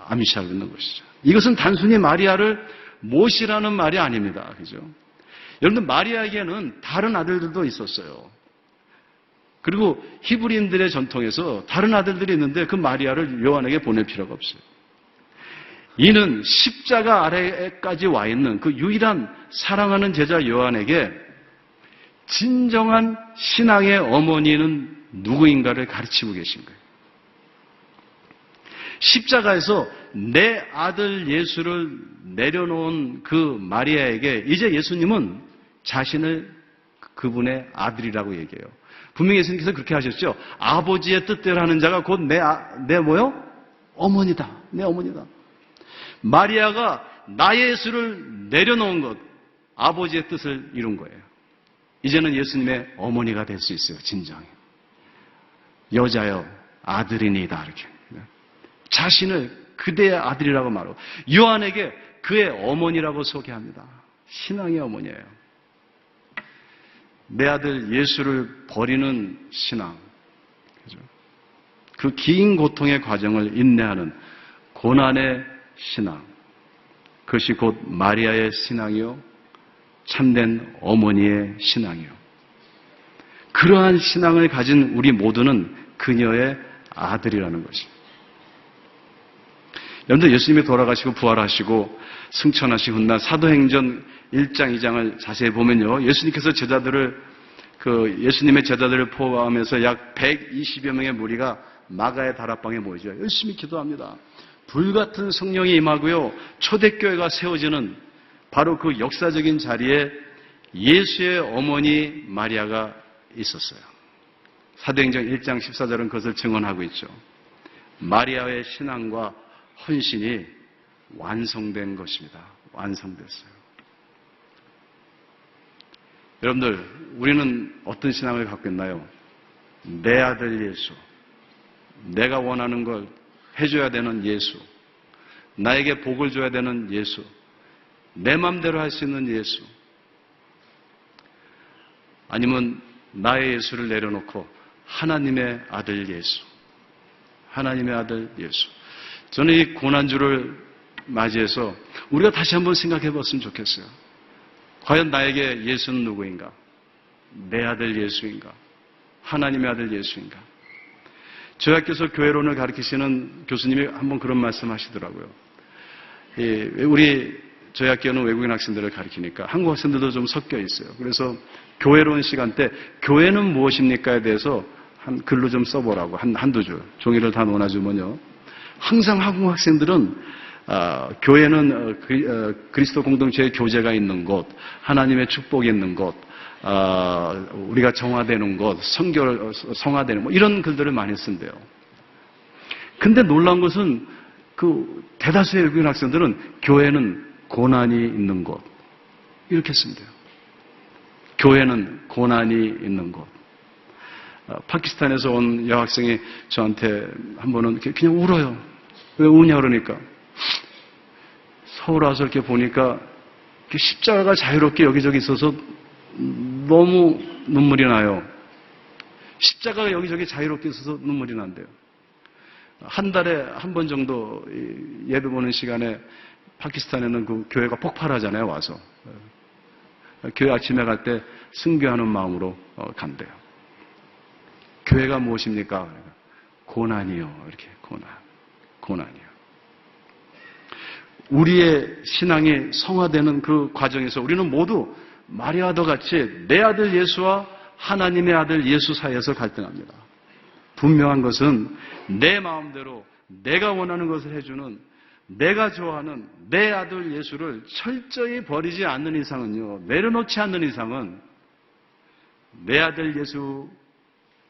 암시하고 있는 것이죠. 이것은 단순히 마리아를 모시라는 말이 아닙니다. 그죠? 여러분들 마리아에게는 다른 아들들도 있었어요. 그리고 히브리인들의 전통에서 다른 아들들이 있는데 그 마리아를 요한에게 보낼 필요가 없어요. 이는 십자가 아래까지 와 있는 그 유일한 사랑하는 제자 요한에게 진정한 신앙의 어머니는 누구인가를 가르치고 계신 거예요. 십자가에서 내 아들 예수를 내려놓은 그 마리아에게 이제 예수님은 자신을 그분의 아들이라고 얘기해요. 분명히 예수님께서 그렇게 하셨죠. 아버지의 뜻대로 하는 자가 곧 내 뭐요? 어머니다. 내 어머니다. 마리아가 나의 예수를 내려놓은 것, 아버지의 뜻을 이룬 거예요. 이제는 예수님의 어머니가 될 수 있어요. 진정히. 여자여 아들이니이다. 이렇게. 자신을 그대의 아들이라고 말하고 요한에게 그의 어머니라고 소개합니다. 신앙의 어머니예요. 내 아들 예수를 버리는 신앙. 그 긴 고통의 과정을 인내하는 고난의 신앙. 그것이 곧 마리아의 신앙이요. 참된 어머니의 신앙이요. 그러한 신앙을 가진 우리 모두는 그녀의 아들이라는 것입니다. 여러분들 예수님이 돌아가시고 부활하시고 승천하신 훗날 사도행전 1장, 2장을 자세히 보면요. 예수님께서 예수님의 제자들을 포함해서 약 120여 명의 무리가 마가의 다락방에 모이죠. 열심히 기도합니다. 불같은 성령이 임하고요. 초대교회가 세워지는 바로 그 역사적인 자리에 예수의 어머니 마리아가 있었어요. 사도행전 1장 14절은 그것을 증언하고 있죠. 마리아의 신앙과 헌신이 완성된 것입니다. 완성됐어요. 여러분들, 우리는 어떤 신앙을 갖고 있나요? 내 아들 예수, 내가 원하는 걸 해줘야 되는 예수, 나에게 복을 줘야 되는 예수, 내 맘대로 할 수 있는 예수, 아니면 나의 예수를 내려놓고 하나님의 아들 예수, 하나님의 아들 예수. 저는 이 고난주를 맞이해서 우리가 다시 한번 생각해 봤으면 좋겠어요. 과연 나에게 예수는 누구인가? 내 아들 예수인가? 하나님의 아들 예수인가? 저희 학교에서 교회론을 가르치시는 교수님이 한번 그런 말씀 하시더라고요. 저희 학교는 외국인 학생들을 가르치니까 한국 학생들도 좀 섞여 있어요. 그래서 교회론 시간 때 교회는 무엇입니까에 대해서 글로 좀 써보라고 한두 줄 종이를 다 놓아주면요. 항상 한국 학생들은 교회는 그리스도 공동체의 교제가 있는 곳, 하나님의 축복이 있는 곳, 우리가 정화되는 것, 성화되는 것, 이런 글들을 많이 쓴대요. 근데 놀라운 것은 그 대다수의 외국인 학생들은 교회는 고난이 있는 곳, 이렇게 쓴대요. 교회는 고난이 있는 곳. 파키스탄에서 온 여학생이 저한테 한 번은 그냥 울어요. 왜 우냐 그러니까 서울 와서 이렇게 보니까 십자가가 자유롭게 여기저기 있어서 너무 눈물이 나요. 십자가가 여기저기 자유롭게 있어서 눈물이 난대요. 한 달에 한 번 정도 예배 보는 시간에 파키스탄에는 그 교회가 폭발하잖아요. 와서 교회 아침에 갈 때 승교하는 마음으로 간대요. 교회가 무엇입니까? 고난이요. 이렇게 고난이요. 우리의 신앙이 성화되는 그 과정에서 우리는 모두 마리아도 같이 내 아들 예수와 하나님의 아들 예수 사이에서 갈등합니다. 분명한 것은 내 마음대로 내가 원하는 것을 해주는, 내가 좋아하는 내 아들 예수를 철저히 버리지 않는 이상은요, 내려놓지 않는 이상은 내 아들 예수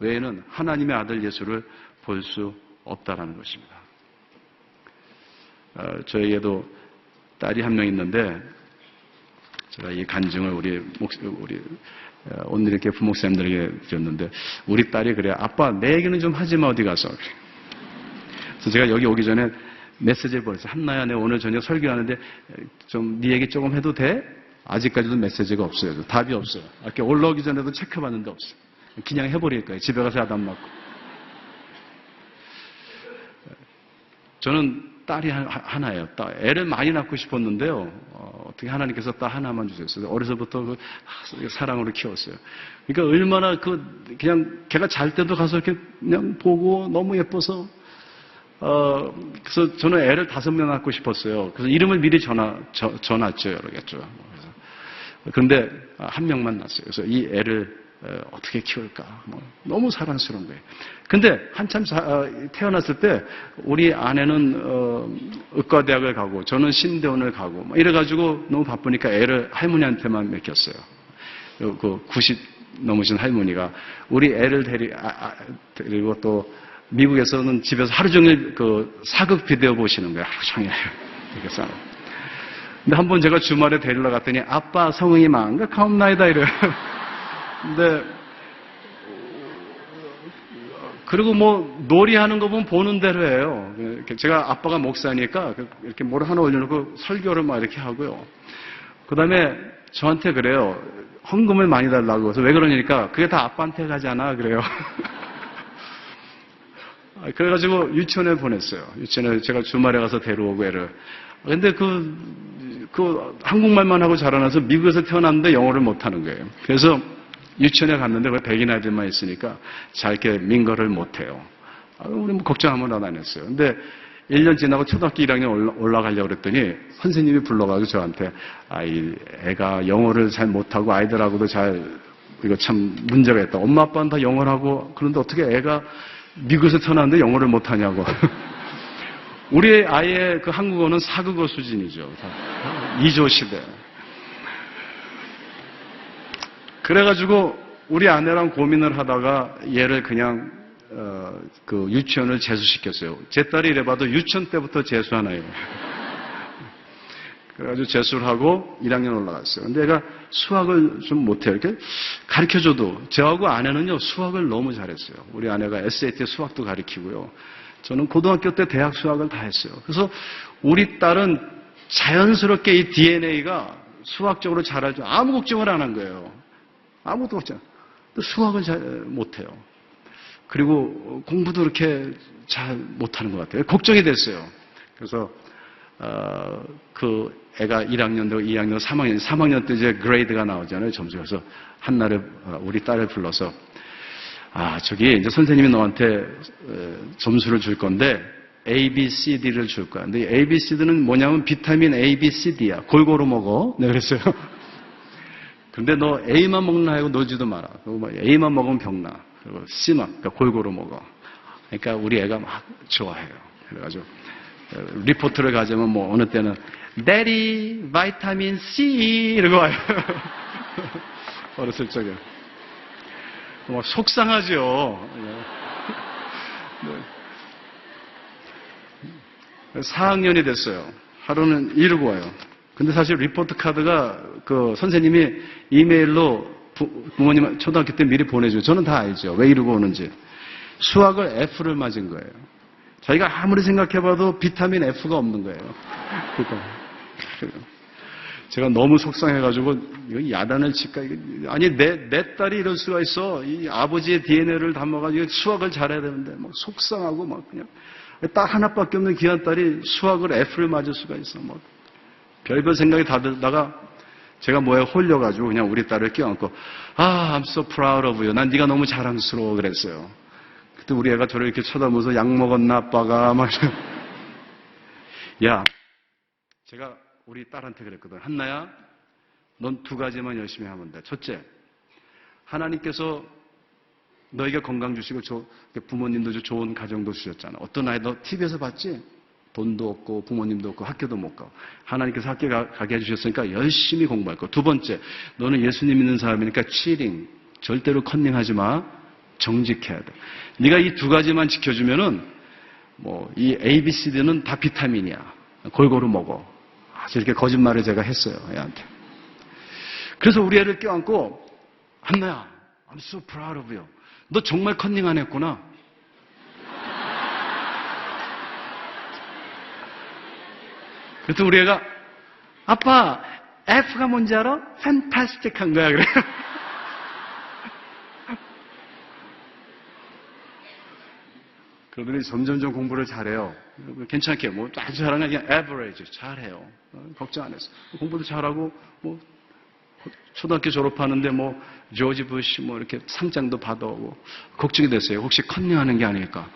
외에는 하나님의 아들 예수를 볼 수 없다라는 것입니다. 저에게도 딸이 한 명 있는데 제가 이 간증을 우리 오늘 이렇게 부목사님들에게 드렸는데 우리 딸이 그래요. 아빠 내 얘기는 좀 하지 마 어디 가서. 그래서 제가 여기 오기 전에 메시지를 보냈어요. 한나야 내 오늘 저녁 설교하는데 좀 네 얘기 조금 해도 돼? 아직까지도 메시지가 없어요. 답이 없어요. 이렇게 올라오기 전에도 체크받는데 없어요. 그냥 해버릴 거예요. 집에 가서 야단 맞고. 저는 딸이 하나예요. 애를 많이 낳고 싶었는데요. 어떻게 하나님께서 딸 하나만 주셨어요. 어려서부터 사랑으로 키웠어요. 그러니까 얼마나 그냥 걔가 잘 때도 가서 이렇게 그냥 보고 너무 예뻐서 그래서 저는 애를 5명 낳고 싶었어요. 그래서 이름을 미리 전놨죠. 여러 개죠. 그런데 한 명만 낳았어요. 그래서 이 애를 어떻게 키울까? 너무 사랑스러운 거예요. 근데 한참 태어났을 때 우리 아내는 의과대학을 가고 저는 신대원을 가고 이래가지고 너무 바쁘니까 애를 할머니한테만 맡겼어요. 그 90 넘으신 할머니가 우리 애를 데리고 또 미국에서는 집에서 하루 종일 그 사극 비디오 보시는 거예요. 하루 종일 이렇게 싸. 근데 한번 제가 주말에 데리러 갔더니 아빠 성흥이 망가 가옵나이다 이래요. 근데 그리고 뭐 놀이하는 거 보면 보는 대로 해요. 제가 아빠가 목사니까 이렇게 뭘 하나 올려놓고 설교를 막 이렇게 하고요. 그 다음에 저한테 그래요. 헌금을 많이 달라고. 그래서 왜 그러니까 그게 다 아빠한테 가잖아. 그래요. 그래가지고 유치원에 보냈어요. 유치원에 제가 주말에 가서 데려오고 애를. 근데 그 한국말만 하고 자라나서 미국에서 태어났는데 영어를 못하는 거예요. 그래서 유치원에 갔는데 왜 백인 아이들만 있으니까 잘 이렇게 민거를 못해요. 우리 뭐 걱정하면 안 다녔어요. 근데 1년 지나고 초등학교 1학년 올라가려고 그랬더니 선생님이 불러가지고 저한테 이 애가 영어를 잘 못하고 아이들하고도 이거 참 문제가 있다. 엄마 아빠는 다 영어를 하고 그런데 어떻게 애가 미국에서 태어났는데 영어를 못하냐고. 우리 아이의 그 한국어는 사국어 수준이죠. 2조 시대. 그래가지고 우리 아내랑 고민을 하다가 얘를 그냥 그 유치원을 재수시켰어요. 제 딸이 이래봐도 유치원 때부터 재수하나요. 그래가지고 재수를 하고 1학년 올라갔어요. 근데 얘가 수학을 좀 못해요. 이렇게 가르쳐줘도 저하고 아내는요 수학을 너무 잘했어요. 우리 아내가 SAT 수학도 가르치고요. 저는 고등학교 때 대학 수학을 다 했어요. 그래서 우리 딸은 자연스럽게 이 DNA가 수학적으로 잘하죠. 아무 걱정을 안 한 거예요. 아무것도 걱정. 수학을 잘 못해요. 그리고 공부도 그렇게 잘 못하는 것 같아요. 걱정이 됐어요. 그래서 그 애가 1학년도, 2학년, 3학년 때 이제 그레이드가 나오잖아요. 점수. 그래서 한날에 우리 딸을 불러서 저기 이제 선생님이 너한테 점수를 줄 건데 A, B, C, D를 줄 거야. 근데 A, B, C, D는 뭐냐면 비타민 A, B, C, D야. 골고루 먹어. 네, 그랬어요. 근데 너 A만 먹나 하고 놀지도 마라. 그리고 A만 먹으면 병나. 그리고 C만, 그러니까 골고루 먹어. 그러니까 우리 애가 막 좋아해요. 그래가지고 리포트를 가져면 뭐 어느 때는 Daddy, 비타민 C 이러고 와요. 어렸을 적에. 막 속상하죠. 4학년이 됐어요. 하루는 이러고 와요. 근데 사실 리포트 카드가 그 선생님이 이메일로 부모님 초등학교 때 미리 보내줘요. 저는 다 알죠. 왜 이러고 오는지. 수학을 F를 맞은 거예요. 자기가 아무리 생각해봐도 비타민 F가 없는 거예요. 제가 너무 속상해가지고 이거 야단을 칠까? 아니 내 딸이 이럴 수가 있어. 이 아버지의 DNA를 담아가지고 수학을 잘해야 되는데 막 속상하고 막 그냥 딸 하나밖에 없는 귀한 딸이 수학을 F를 맞을 수가 있어. 뭐 별별 생각이 다 들다가 제가 뭐에 홀려가지고 그냥 우리 딸을 껴안고 I'm so proud of you. 난 네가 너무 자랑스러워 그랬어요. 그때 우리 애가 저를 이렇게 쳐다보면서 약 먹었나 아빠가 막 야, 제가 우리 딸한테 그랬거든. 한나야, 넌 2가지만 열심히 하면 돼. 첫째, 하나님께서 너에게 건강 주시고 부모님도 좋은 가정도 주셨잖아. 어떤 아이 너 TV에서 봤지? 돈도 없고 부모님도 없고 학교도 못 가고 하나님께서 학교 가게 해주셨으니까 열심히 공부할 거. 2번째, 너는 예수님 믿는 사람이니까 치링, 절대로 컨닝하지 마. 정직해야 돼. 네가 이 2가지만 지켜주면은 뭐 이 A, B, C, D는 다 비타민이야. 골고루 먹어. 이렇게 거짓말을 제가 했어요, 애한테. 그래서 우리 애를 껴안고 한나야, I'm so proud of you. 너 정말 컨닝 안 했구나. 그랬더니 우리 애가 아빠 F가 뭔지 알아? Fantastic 한 거야 그래. 그러더니 점점점 공부를 잘해요. 괜찮게 뭐 아주 잘하는 게 아니라 average 잘해요. 걱정 안 했어. 공부도 잘하고 뭐 초등학교 졸업하는데 뭐 조지 부시 뭐 이렇게 상장도 받아오고 걱정이 됐어요. 혹시 컨닝하는 게 아닐까?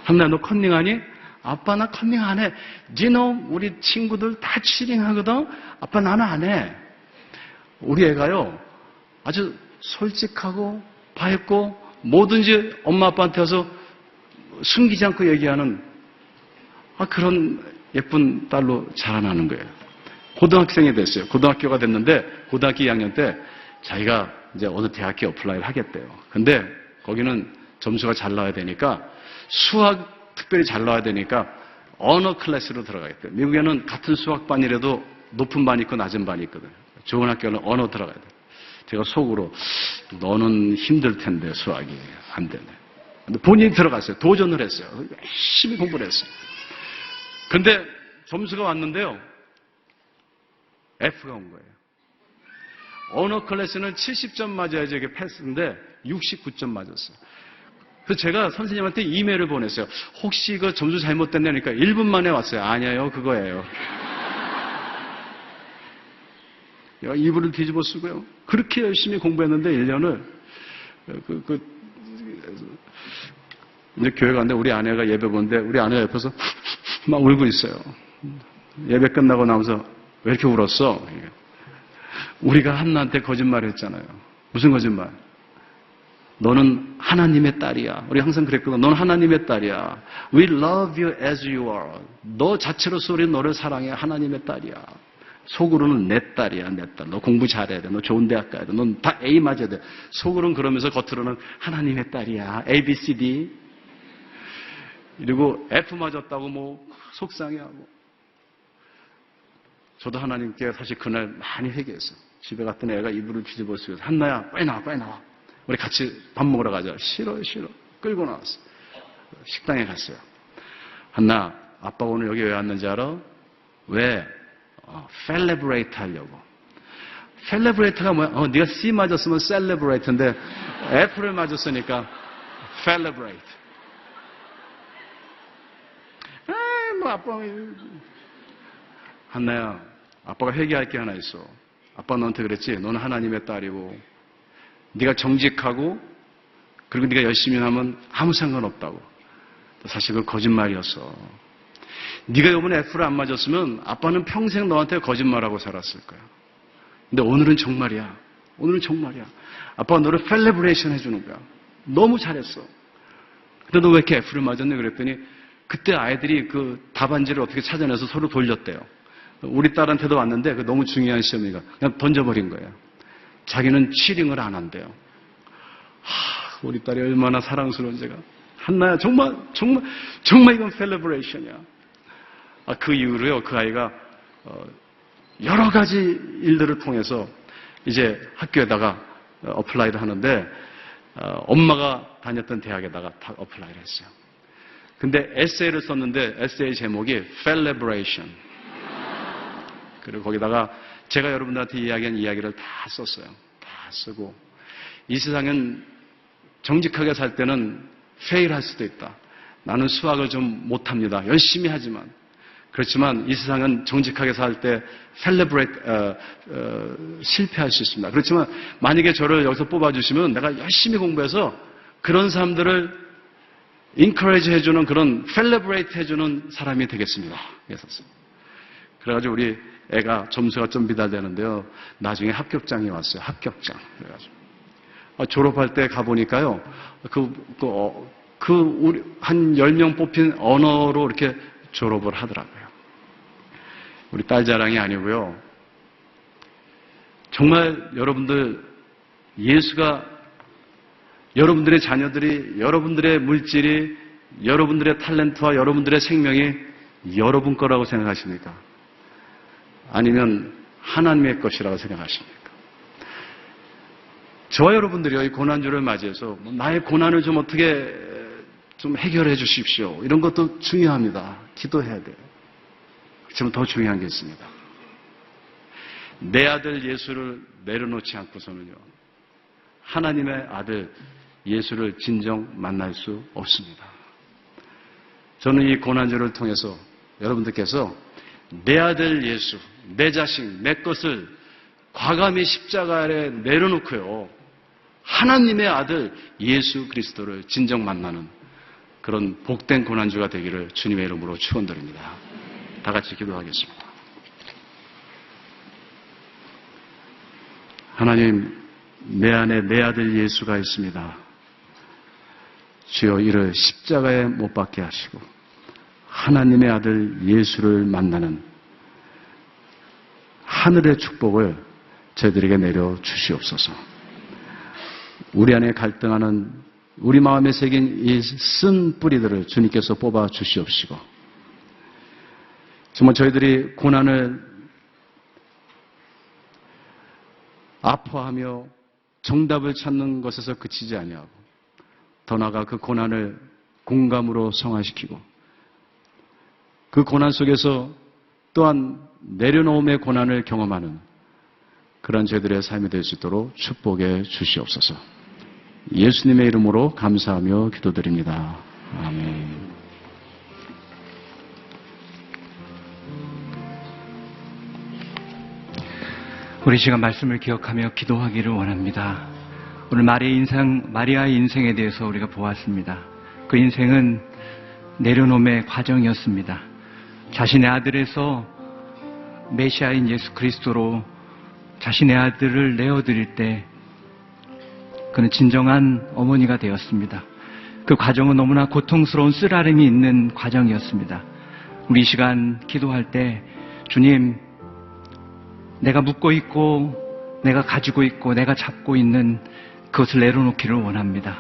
한나 너 컨닝하니? 아빠 나 컨닝 안 해. 니놈 우리 친구들 다 치링하거든. 아빠 나는 안 해. 우리 애가요 아주 솔직하고 밝고 뭐든지 엄마 아빠한테 와서 숨기지 않고 얘기하는 그런 예쁜 딸로 자라나는 거예요. 고등학생이 됐어요. 고등학교가 됐는데 고등학교 2학년 때 자기가 이제 어느 대학교에 어플라이를 하겠대요. 근데 거기는 점수가 잘 나와야 되니까 수학 특별히 잘 나와야 되니까 언어 클래스로 들어가겠대요. 미국에는 같은 수학반이라도 높은 반이 있고 낮은 반이 있거든. 좋은 학교는 언어 들어가야 돼. 제가 속으로 너는 힘들 텐데 수학이 안 되네. 본인이 들어갔어요. 도전을 했어요. 열심히 공부를 했어요. 근데 점수가 왔는데요. F가 온 거예요. 언어 클래스는 70점 맞아야지 이게 패스인데 69점 맞았어요. 그래서 제가 선생님한테 이메일을 보냈어요. 혹시 이거 점수 잘못됐냐니까 1분 만에 왔어요. 아니에요, 그거예요. 이불을 뒤집어 쓰고요. 그렇게 열심히 공부했는데 1년을 이제 교회 갔는데 우리 아내가 예배 보는데 우리 아내가 옆에서 막 울고 있어요. 예배 끝나고 나면서 왜 이렇게 울었어? 우리가 한나한테 거짓말을 했잖아요. 무슨 거짓말? 너는 하나님의 딸이야. 우리 항상 그랬거든. 너는 하나님의 딸이야. We love you as you are. 너 자체로서 우리 너를 사랑해. 하나님의 딸이야. 속으로는 내 딸이야, 내 딸. 너 공부 잘해야 돼. 너 좋은 대학 가야 돼. 넌 다 A 맞아야 돼. 속으로는 그러면서 겉으로는 하나님의 딸이야. A, B, C, D. 그리고 F 맞았다고 뭐 속상해하고. 저도 하나님께 사실 그날 많이 회개했어요. 집에 갔더니 애가 이불을 뒤집어 쓰고 한나야, 빨리 나와, 빨리 나와. 우리 같이 밥 먹으러 가자. 싫어, 싫어. 끌고 나왔어. 식당에 갔어요. 한나, 아빠가 오늘 여기 왜 왔는지 알아? 왜? 셀레브레이트 하려고. 셀레브레이트가 뭐야? 네가 C 맞았으면 셀레브레이트인데 F를 맞았으니까 셀레브레이트. 아빠. 한나야, 아빠가 회개할 게 하나 있어. 아빠 너한테 그랬지? 너는 하나님의 딸이고 네가 정직하고 그리고 네가 열심히 하면 아무 상관없다고. 사실 그건 거짓말이었어. 네가 이번에 F를 안 맞았으면 아빠는 평생 너한테 거짓말하고 살았을 거야. 근데 오늘은 정말이야. 오늘은 정말이야. 아빠가 너를 셀레브레이션 해주는 거야. 너무 잘했어. 근데 너 왜 이렇게 F를 맞았네? 그랬더니 그때 아이들이 그 답안지를 어떻게 찾아내서 서로 돌렸대요. 우리 딸한테도 왔는데 그 너무 중요한 시험이니까 그냥 던져버린 거예요. 자기는 치링을 안 한대요. 우리 딸이 얼마나 사랑스러운 제가. 한나야, 정말 이건 셀레브레이션이야. 그 이후로요, 그 아이가 여러 가지 일들을 통해서 이제 학교에다가 어플라이를 하는데 엄마가 다녔던 대학에다가 다 어플라이를 했어요. 근데 에세이를 썼는데 에세이 제목이 Celebration. 그리고 거기다가 제가 여러분들한테 이야기한 이야기를 다 썼어요. 다 쓰고 이 세상은 정직하게 살 때는 페일할 수도 있다. 나는 수학을 좀 못합니다. 열심히 하지만 그렇지만 이 세상은 정직하게 살 때 실패할 수 있습니다. 그렇지만 만약에 저를 여기서 뽑아주시면 내가 열심히 공부해서 그런 사람들을 encourage 해주는 그런 celebrate 해주는 사람이 되겠습니다. 그래가지고 우리 애가 점수가 좀 미달되는데요. 나중에 합격장이 왔어요. 합격장. 그래가지고 졸업할 때 가보니까요. 우리 한 10명 뽑힌 언어로 이렇게 졸업을 하더라고요. 우리 딸 자랑이 아니고요. 정말 여러분들 예수가 여러분들의 자녀들이 여러분들의 물질이 여러분들의 탤런트와 여러분들의 생명이 여러분 거라고 생각하십니까? 아니면 하나님의 것이라고 생각하십니까? 저와 여러분들이 이 고난주를 맞이해서 나의 고난을 좀 어떻게 좀 해결해 주십시오. 이런 것도 중요합니다. 기도해야 돼요. 그렇지만 더 중요한 게 있습니다. 내 아들 예수를 내려놓지 않고서는요. 하나님의 아들 예수를 진정 만날 수 없습니다. 저는 이 고난주를 통해서 여러분들께서 내 아들 예수, 내 자식, 내 것을 과감히 십자가 아래 내려놓고요. 하나님의 아들 예수 그리스도를 진정 만나는 그런 복된 고난주가 되기를 주님의 이름으로 축원드립니다. 다 같이 기도하겠습니다. 하나님, 내 안에 내 아들 예수가 있습니다. 주여 이를 십자가에 못 박게 하시고 하나님의 아들 예수를 만나는 하늘의 축복을 저희들에게 내려 주시옵소서. 우리 안에 갈등하는 우리 마음에 새긴 이 쓴 뿌리들을 주님께서 뽑아 주시옵시고 정말 저희들이 고난을 아파하며 정답을 찾는 것에서 그치지 아니하고 더 나아가 그 고난을 공감으로 성화시키고 그 고난 속에서 또한 내려놓음의 고난을 경험하는 그런 저희들의 삶이 될 수 있도록 축복해 주시옵소서. 예수님의 이름으로 감사하며 기도드립니다. 아멘. 우리 시간 말씀을 기억하며 기도하기를 원합니다. 오늘 마리아의 인생에 대해서 우리가 보았습니다. 그 인생은 내려놓음의 과정이었습니다. 자신의 아들에서 메시아인 예수 그리스도로 자신의 아들을 내어드릴 때 그는 진정한 어머니가 되었습니다. 그 과정은 너무나 고통스러운 쓰라림이 있는 과정이었습니다. 우리 이 시간 기도할 때 주님, 내가 묻고 있고 내가 가지고 있고 내가 잡고 있는 그것을 내려놓기를 원합니다.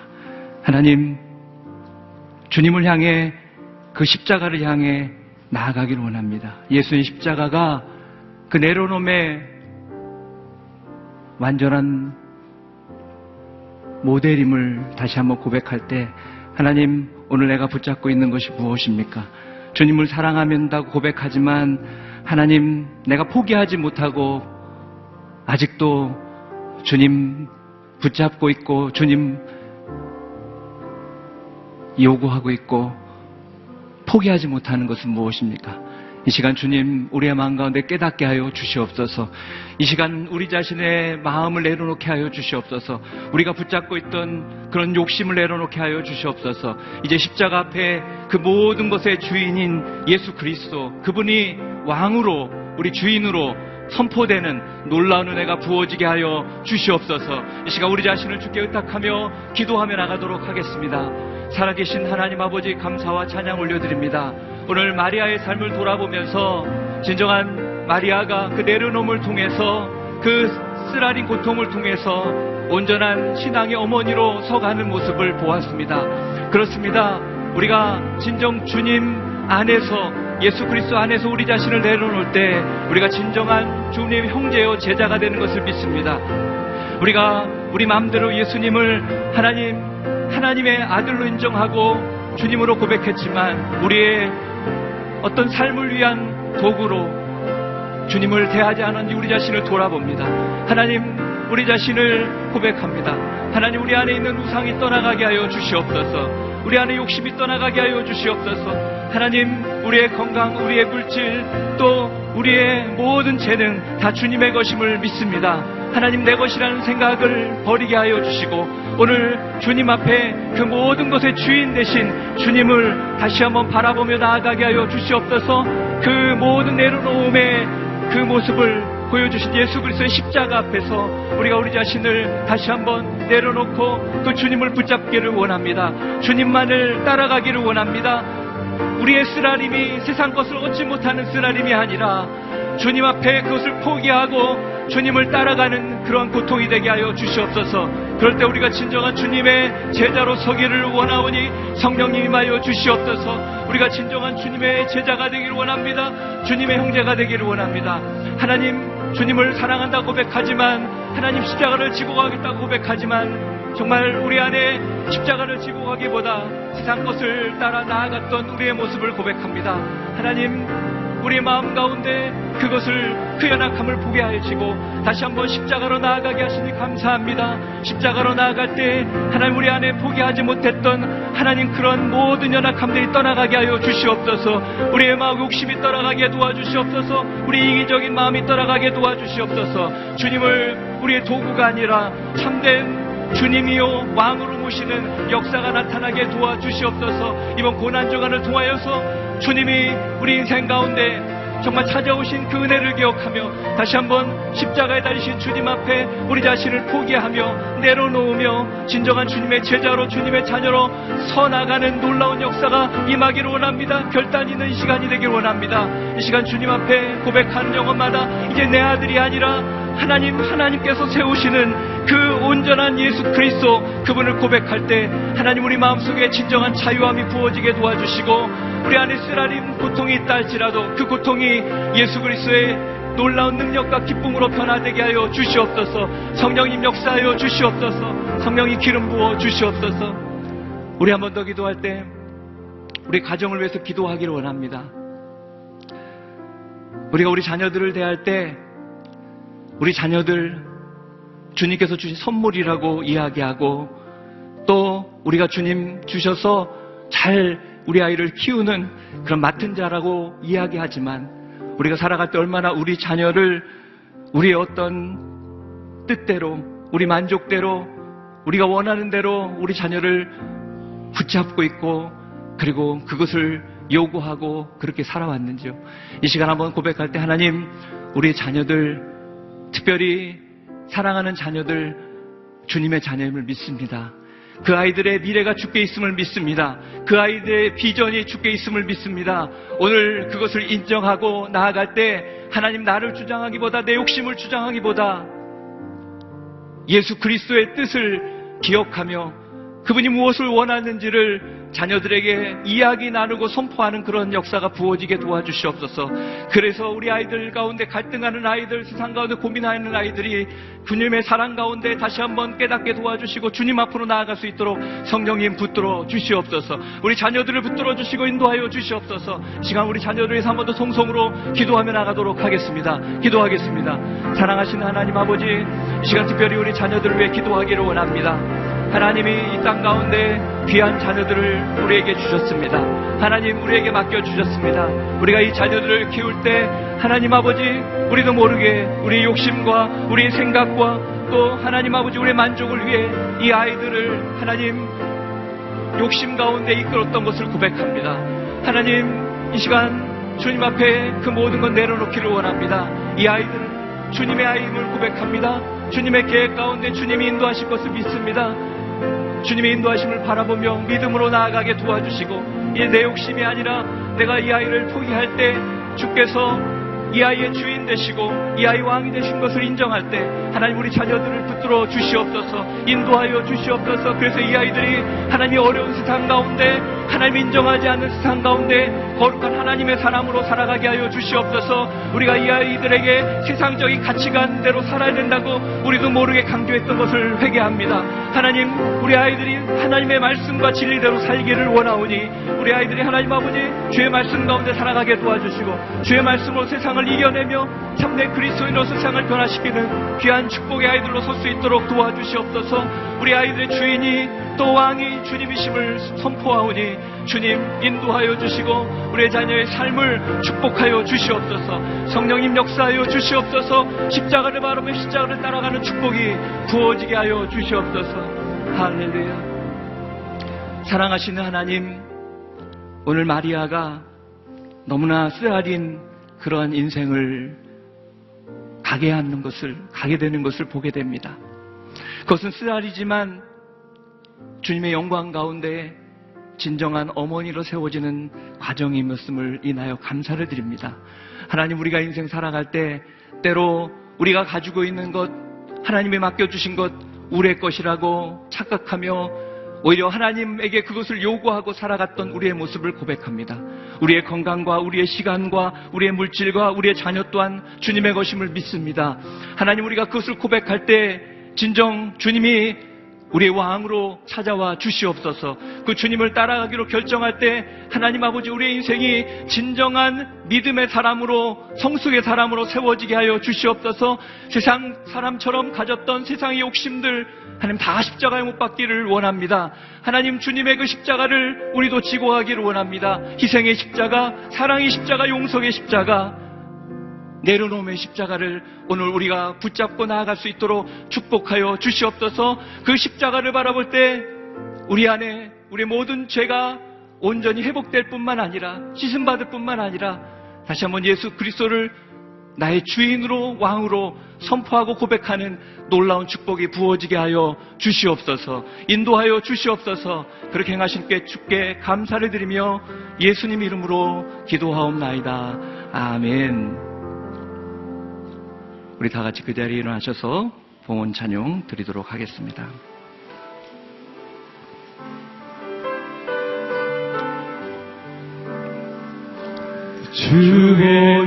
하나님, 주님을 향해 그 십자가를 향해 나아가기를 원합니다. 예수의 십자가가 그 내려놓음의 완전한 모델임을 다시 한번 고백할 때 하나님, 오늘 내가 붙잡고 있는 것이 무엇입니까? 주님을 사랑한다고 고백하지만 하나님, 내가 포기하지 못하고 아직도 주님 붙잡고 있고 주님 요구하고 있고 포기하지 못하는 것은 무엇입니까? 이 시간 주님, 우리의 마음 가운데 깨닫게 하여 주시옵소서. 이 시간 우리 자신의 마음을 내려놓게 하여 주시옵소서. 우리가 붙잡고 있던 그런 욕심을 내려놓게 하여 주시옵소서. 이제 십자가 앞에 그 모든 것의 주인인 예수 그리스도, 그분이 왕으로, 우리 주인으로 선포되는 놀라운 은혜가 부어지게 하여 주시옵소서. 이 시간 우리 자신을 주께 의탁하며 기도하며 나가도록 하겠습니다. 살아계신 하나님 아버지, 감사와 찬양 올려드립니다. 오늘 마리아의 삶을 돌아보면서 진정한 마리아가 그 내려놓음을 통해서, 그 쓰라린 고통을 통해서 온전한 신앙의 어머니로 서가는 모습을 보았습니다. 그렇습니다. 우리가 진정 주님 안에서, 예수 그리스도 안에서 우리 자신을 내려놓을 때 우리가 진정한 주님의 형제요 제자가 되는 것을 믿습니다. 우리가 우리 마음대로 예수님을 하나님의 아들로 인정하고 주님으로 고백했지만 우리의 어떤 삶을 위한 도구로 주님을 대하지 않았는지 우리 자신을 돌아봅니다. 하나님, 우리 자신을 고백합니다. 하나님, 우리 안에 있는 우상이 떠나가게 하여 주시옵소서. 우리 안에 욕심이 떠나가게 하여 주시옵소서. 하나님, 우리의 건강, 우리의 물질, 또 우리의 모든 재능 다 주님의 것임을 믿습니다. 하나님, 내 것이라는 생각을 버리게 하여 주시고 오늘 주님 앞에 그 모든 것의 주인 되신 주님을 다시 한번 바라보며 나아가게 하여 주시옵소서. 그 모든 내려놓음의 그 모습을 보여주신 예수 그리스도의 십자가 앞에서 우리가 우리 자신을 다시 한번 내려놓고 그 주님을 붙잡기를 원합니다. 주님만을 따라가기를 원합니다. 우리의 쓰라림이 세상 것을 얻지 못하는 쓰라림이 아니라 주님 앞에 그것을 포기하고 주님을 따라가는 그런 고통이 되게 하여 주시옵소서. 그럴 때 우리가 진정한 주님의 제자로 서기를 원하오니 성령님 임하여 주시옵소서. 우리가 진정한 주님의 제자가 되기를 원합니다. 주님의 형제가 되기를 원합니다. 하나님, 주님을 사랑한다고 고백하지만, 하나님 십자가를 지고 가겠다고 고백하지만 정말 우리 안에 십자가를 지고 가기보다 세상 것을 따라 나아갔던 우리의 모습을 고백합니다. 하나님, 우리의 마음 가운데 그것을, 그 연약함을 보게 하시고 다시 한번 십자가로 나아가게 하시니 감사합니다. 십자가로 나아갈 때 하나님, 우리 안에 포기하지 못했던 하나님 그런 모든 연약함들이 떠나가게 하여 주시옵소서. 우리의 마음 욕심이 떠나가게 도와주시옵소서. 우리 이기적인 마음이 떠나가게 도와주시옵소서. 주님을 우리의 도구가 아니라 참된 주님이요 왕으로 모시는 역사가 나타나게 도와주시옵소서. 이번 고난주간을 통하여서 주님이 우리 인생 가운데 정말 찾아오신 그 은혜를 기억하며 다시 한번 십자가에 달리신 주님 앞에 우리 자신을 포기하며 내려놓으며 진정한 주님의 제자로, 주님의 자녀로 서나가는 놀라운 역사가 임하기를 원합니다. 결단 있는 이 시간이 되길 원합니다. 이 시간 주님 앞에 고백하는 영혼마다 이제 내 아들이 아니라 하나님께서 세우시는 그 온전한 예수 그리스도, 그분을 고백할 때 하나님, 우리 마음속에 진정한 자유함이 부어지게 도와주시고 우리 안에 쓰라림 고통이 있다 할지라도 그 고통이 예수 그리스도의 놀라운 능력과 기쁨으로 변화되게 하여 주시옵소서. 성령님 역사하여 주시옵소서. 성령이 기름 부어 주시옵소서. 우리 한 번 더 기도할 때 우리 가정을 위해서 기도하기를 원합니다. 우리가 우리 자녀들을 대할 때 우리 자녀들 주님께서 주신 선물이라고 이야기하고 또 우리가 주님 주셔서 잘 우리 아이를 키우는 그런 맡은 자라고 이야기하지만 우리가 살아갈 때 얼마나 우리 자녀를 우리의 어떤 뜻대로 우리 만족대로 우리가 원하는 대로 우리 자녀를 붙잡고 있고 그리고 그것을 요구하고 그렇게 살아왔는지요. 이 시간 한번 고백할 때 하나님 우리 자녀들 특별히 사랑하는 자녀들 주님의 자녀임을 믿습니다. 그 아이들의 미래가 주께 있음을 믿습니다. 그 아이들의 비전이 주께 있음을 믿습니다. 오늘 그것을 인정하고 나아갈 때 하나님 나를 주장하기보다 내 욕심을 주장하기보다 예수 그리스도의 뜻을 기억하며 그분이 무엇을 원하는지를 자녀들에게 이야기 나누고 선포하는 그런 역사가 부어지게 도와주시옵소서. 그래서 우리 아이들 가운데 갈등하는 아이들, 세상 가운데 고민하는 아이들이 주님의 사랑 가운데 다시 한번 깨닫게 도와주시고 주님 앞으로 나아갈 수 있도록 성령님 붙들어 주시옵소서. 우리 자녀들을 붙들어 주시고 인도하여 주시옵소서. 시간 우리 자녀를 위해서 한 번 더 송송으로 기도하며 나가도록 하겠습니다. 기도하겠습니다. 사랑하시는 하나님 아버지, 이 시간 특별히 우리 자녀들을 위해 기도하기를 원합니다. 하나님이 이 땅 가운데 귀한 자녀들을 우리에게 주셨습니다. 하나님 우리에게 맡겨주셨습니다. 우리가 이 자녀들을 키울 때 하나님 아버지 우리도 모르게 우리의 욕심과 우리의 생각과 또 하나님 아버지 우리의 만족을 위해 이 아이들을 하나님 욕심 가운데 이끌었던 것을 고백합니다. 하나님 이 시간 주님 앞에 그 모든 것 내려놓기를 원합니다. 이 아이들은 주님의 아이임을 고백합니다. 주님의 계획 가운데 주님이 인도하실 것을 믿습니다. 주님의 인도하심을 바라보며 믿음으로 나아가게 도와주시고 이제 내 욕심이 아니라 내가 이 아이를 포기할 때 주께서 이 아이의 주인 되시고 이 아이 왕이 되신 것을 인정할 때 하나님 우리 자녀들을 붙들어 주시옵소서. 인도하여 주시옵소서. 그래서 이 아이들이 하나님이 어려운 세상 가운데 하나님 인정하지 않는 세상 가운데 거룩한 하나님의 사람으로 살아가게 하여 주시옵소서. 우리가 이 아이들에게 세상적인 가치관대로 살아야 된다고 우리도 모르게 강조했던 것을 회개합니다. 하나님 우리 아이들이 하나님의 말씀과 진리대로 살기를 원하오니 우리 아이들이 하나님 아버지 주의 말씀 가운데 살아가게 도와주시고 주의 말씀으로 세상을 이겨내며 참내 그리스도인으로 세상을 변화시키는 귀한 축복의 아이들로 설 수 있도록 도와주시옵소서. 우리 아이들의 주인이 또 왕이 주님이심을 선포하오니 주님 인도하여 주시고 우리의 자녀의 삶을 축복하여 주시옵소서. 성령님 역사하여 주시옵소서. 십자가를 바라보며 십자가를 따라가는 축복이 부어지게 하여 주시옵소서. 할렐루야. 사랑하시는 하나님, 오늘 마리아가 너무나 쓰라린 그러한 인생을 가게 되는 것을 보게 됩니다. 그것은 쓰라리지만 주님의 영광 가운데 진정한 어머니로 세워지는 과정이었음을 인하여 감사를 드립니다. 하나님 우리가 인생 살아갈 때 때로 우리가 가지고 있는 것, 하나님이 맡겨주신 것 우리의 것이라고 착각하며 오히려 하나님에게 그것을 요구하고 살아갔던 우리의 모습을 고백합니다. 우리의 건강과 우리의 시간과 우리의 물질과 우리의 자녀 또한 주님의 것임을 믿습니다. 하나님 우리가 그것을 고백할 때 진정 주님이 우리의 왕으로 찾아와 주시옵소서. 그 주님을 따라가기로 결정할 때 하나님 아버지 우리의 인생이 진정한 믿음의 사람으로 성숙의 사람으로 세워지게 하여 주시옵소서. 세상 사람처럼 가졌던 세상의 욕심들 하나님 다 십자가에 못 박기를 원합니다. 하나님 주님의 그 십자가를 우리도 지고 가기를 원합니다. 희생의 십자가, 사랑의 십자가, 용서의 십자가, 내려놓음의 십자가를 오늘 우리가 붙잡고 나아갈 수 있도록 축복하여 주시옵소서. 그 십자가를 바라볼 때 우리 안에 우리 모든 죄가 온전히 회복될 뿐만 아니라 씻음받을 뿐만 아니라 다시 한번 예수 그리스도를 나의 주인으로 왕으로 선포하고 고백하는 놀라운 축복이 부어지게 하여 주시옵소서. 인도하여 주시옵소서. 그렇게 행하신 께 주께 감사를 드리며 예수님 이름으로 기도하옵나이다. 아멘. 우리 다 같이 그 자리에 일어나셔서 봉헌 찬양 드리도록 하겠습니다.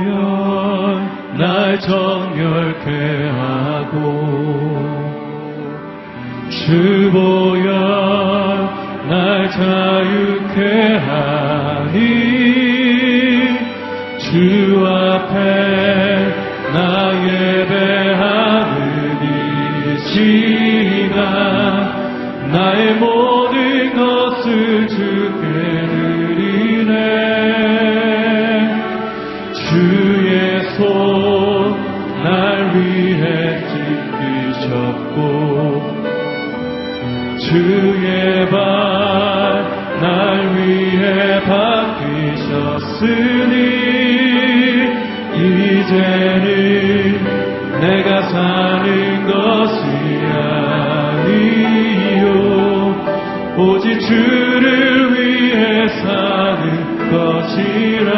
주보혈 날 정결케 하고 주보혈 날 자유케 하니 주 앞에 나 예배하는 이 시간 나의 모든 것을 주께 드리네. 주의 손 날 위해 찢기셨고 주의 발 날 위해 박히셨으니 이제는 내가 사는 것이 아니요 오직 주를 위해 사는 것이라.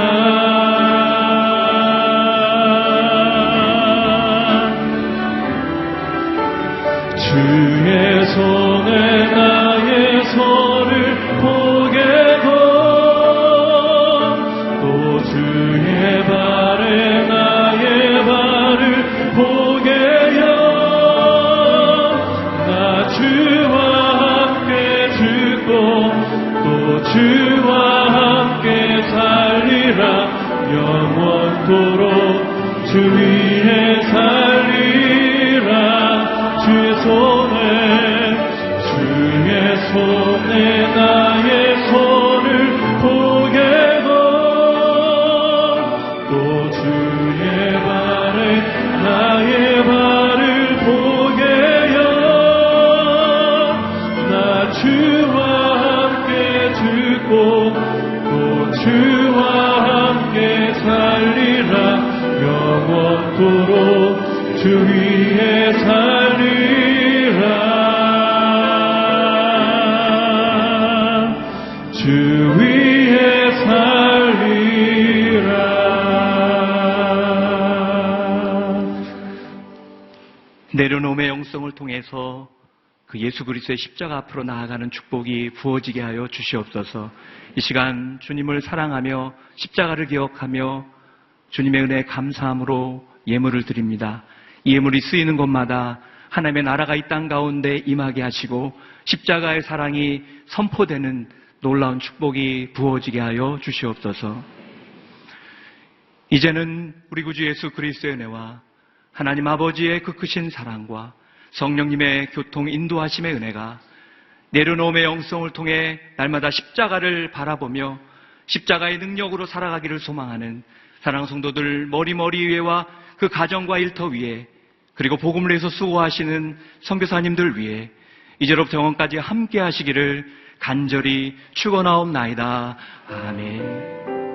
주의 손에 나의 손을 포개고 또 주의 발에 나의 발을 포개어 나 주와 함께 죽고 또 주와 함께 살리라. 영원토록 주 위에 살리라. 주의 손에 나의 손을 포개고 또 주의 발에 나의 발을 포개어 나 주와 함께 죽고 또 주와 함께 살리라. 영원토록 주 위에 살리라. 주 위에 살리라. 내려놓음의 영성을 통해서 그 예수 그리스도의 십자가 앞으로 나아가는 축복이 부어지게 하여 주시옵소서. 이 시간 주님을 사랑하며 십자가를 기억하며 주님의 은혜에 감사함으로 예물을 드립니다. 이 예물이 쓰이는 곳마다 하나님의 나라가 이 땅 가운데 임하게 하시고 십자가의 사랑이 선포되는 놀라운 축복이 부어지게 하여 주시옵소서. 이제는 우리 구주 예수 그리스도의 은혜와 하나님 아버지의 그 크신 사랑과 성령님의 교통 인도하심의 은혜가 내려놓음의 영성을 통해 날마다 십자가를 바라보며 십자가의 능력으로 살아가기를 소망하는 사랑하는 성도들 머리 위에와 그 가정과 일터 위에 그리고 복음을 위해서 수고하시는 선교사님들 위해 이제로부터 영원까지 함께 하시기를 간절히 축원하옵나이다. 아멘.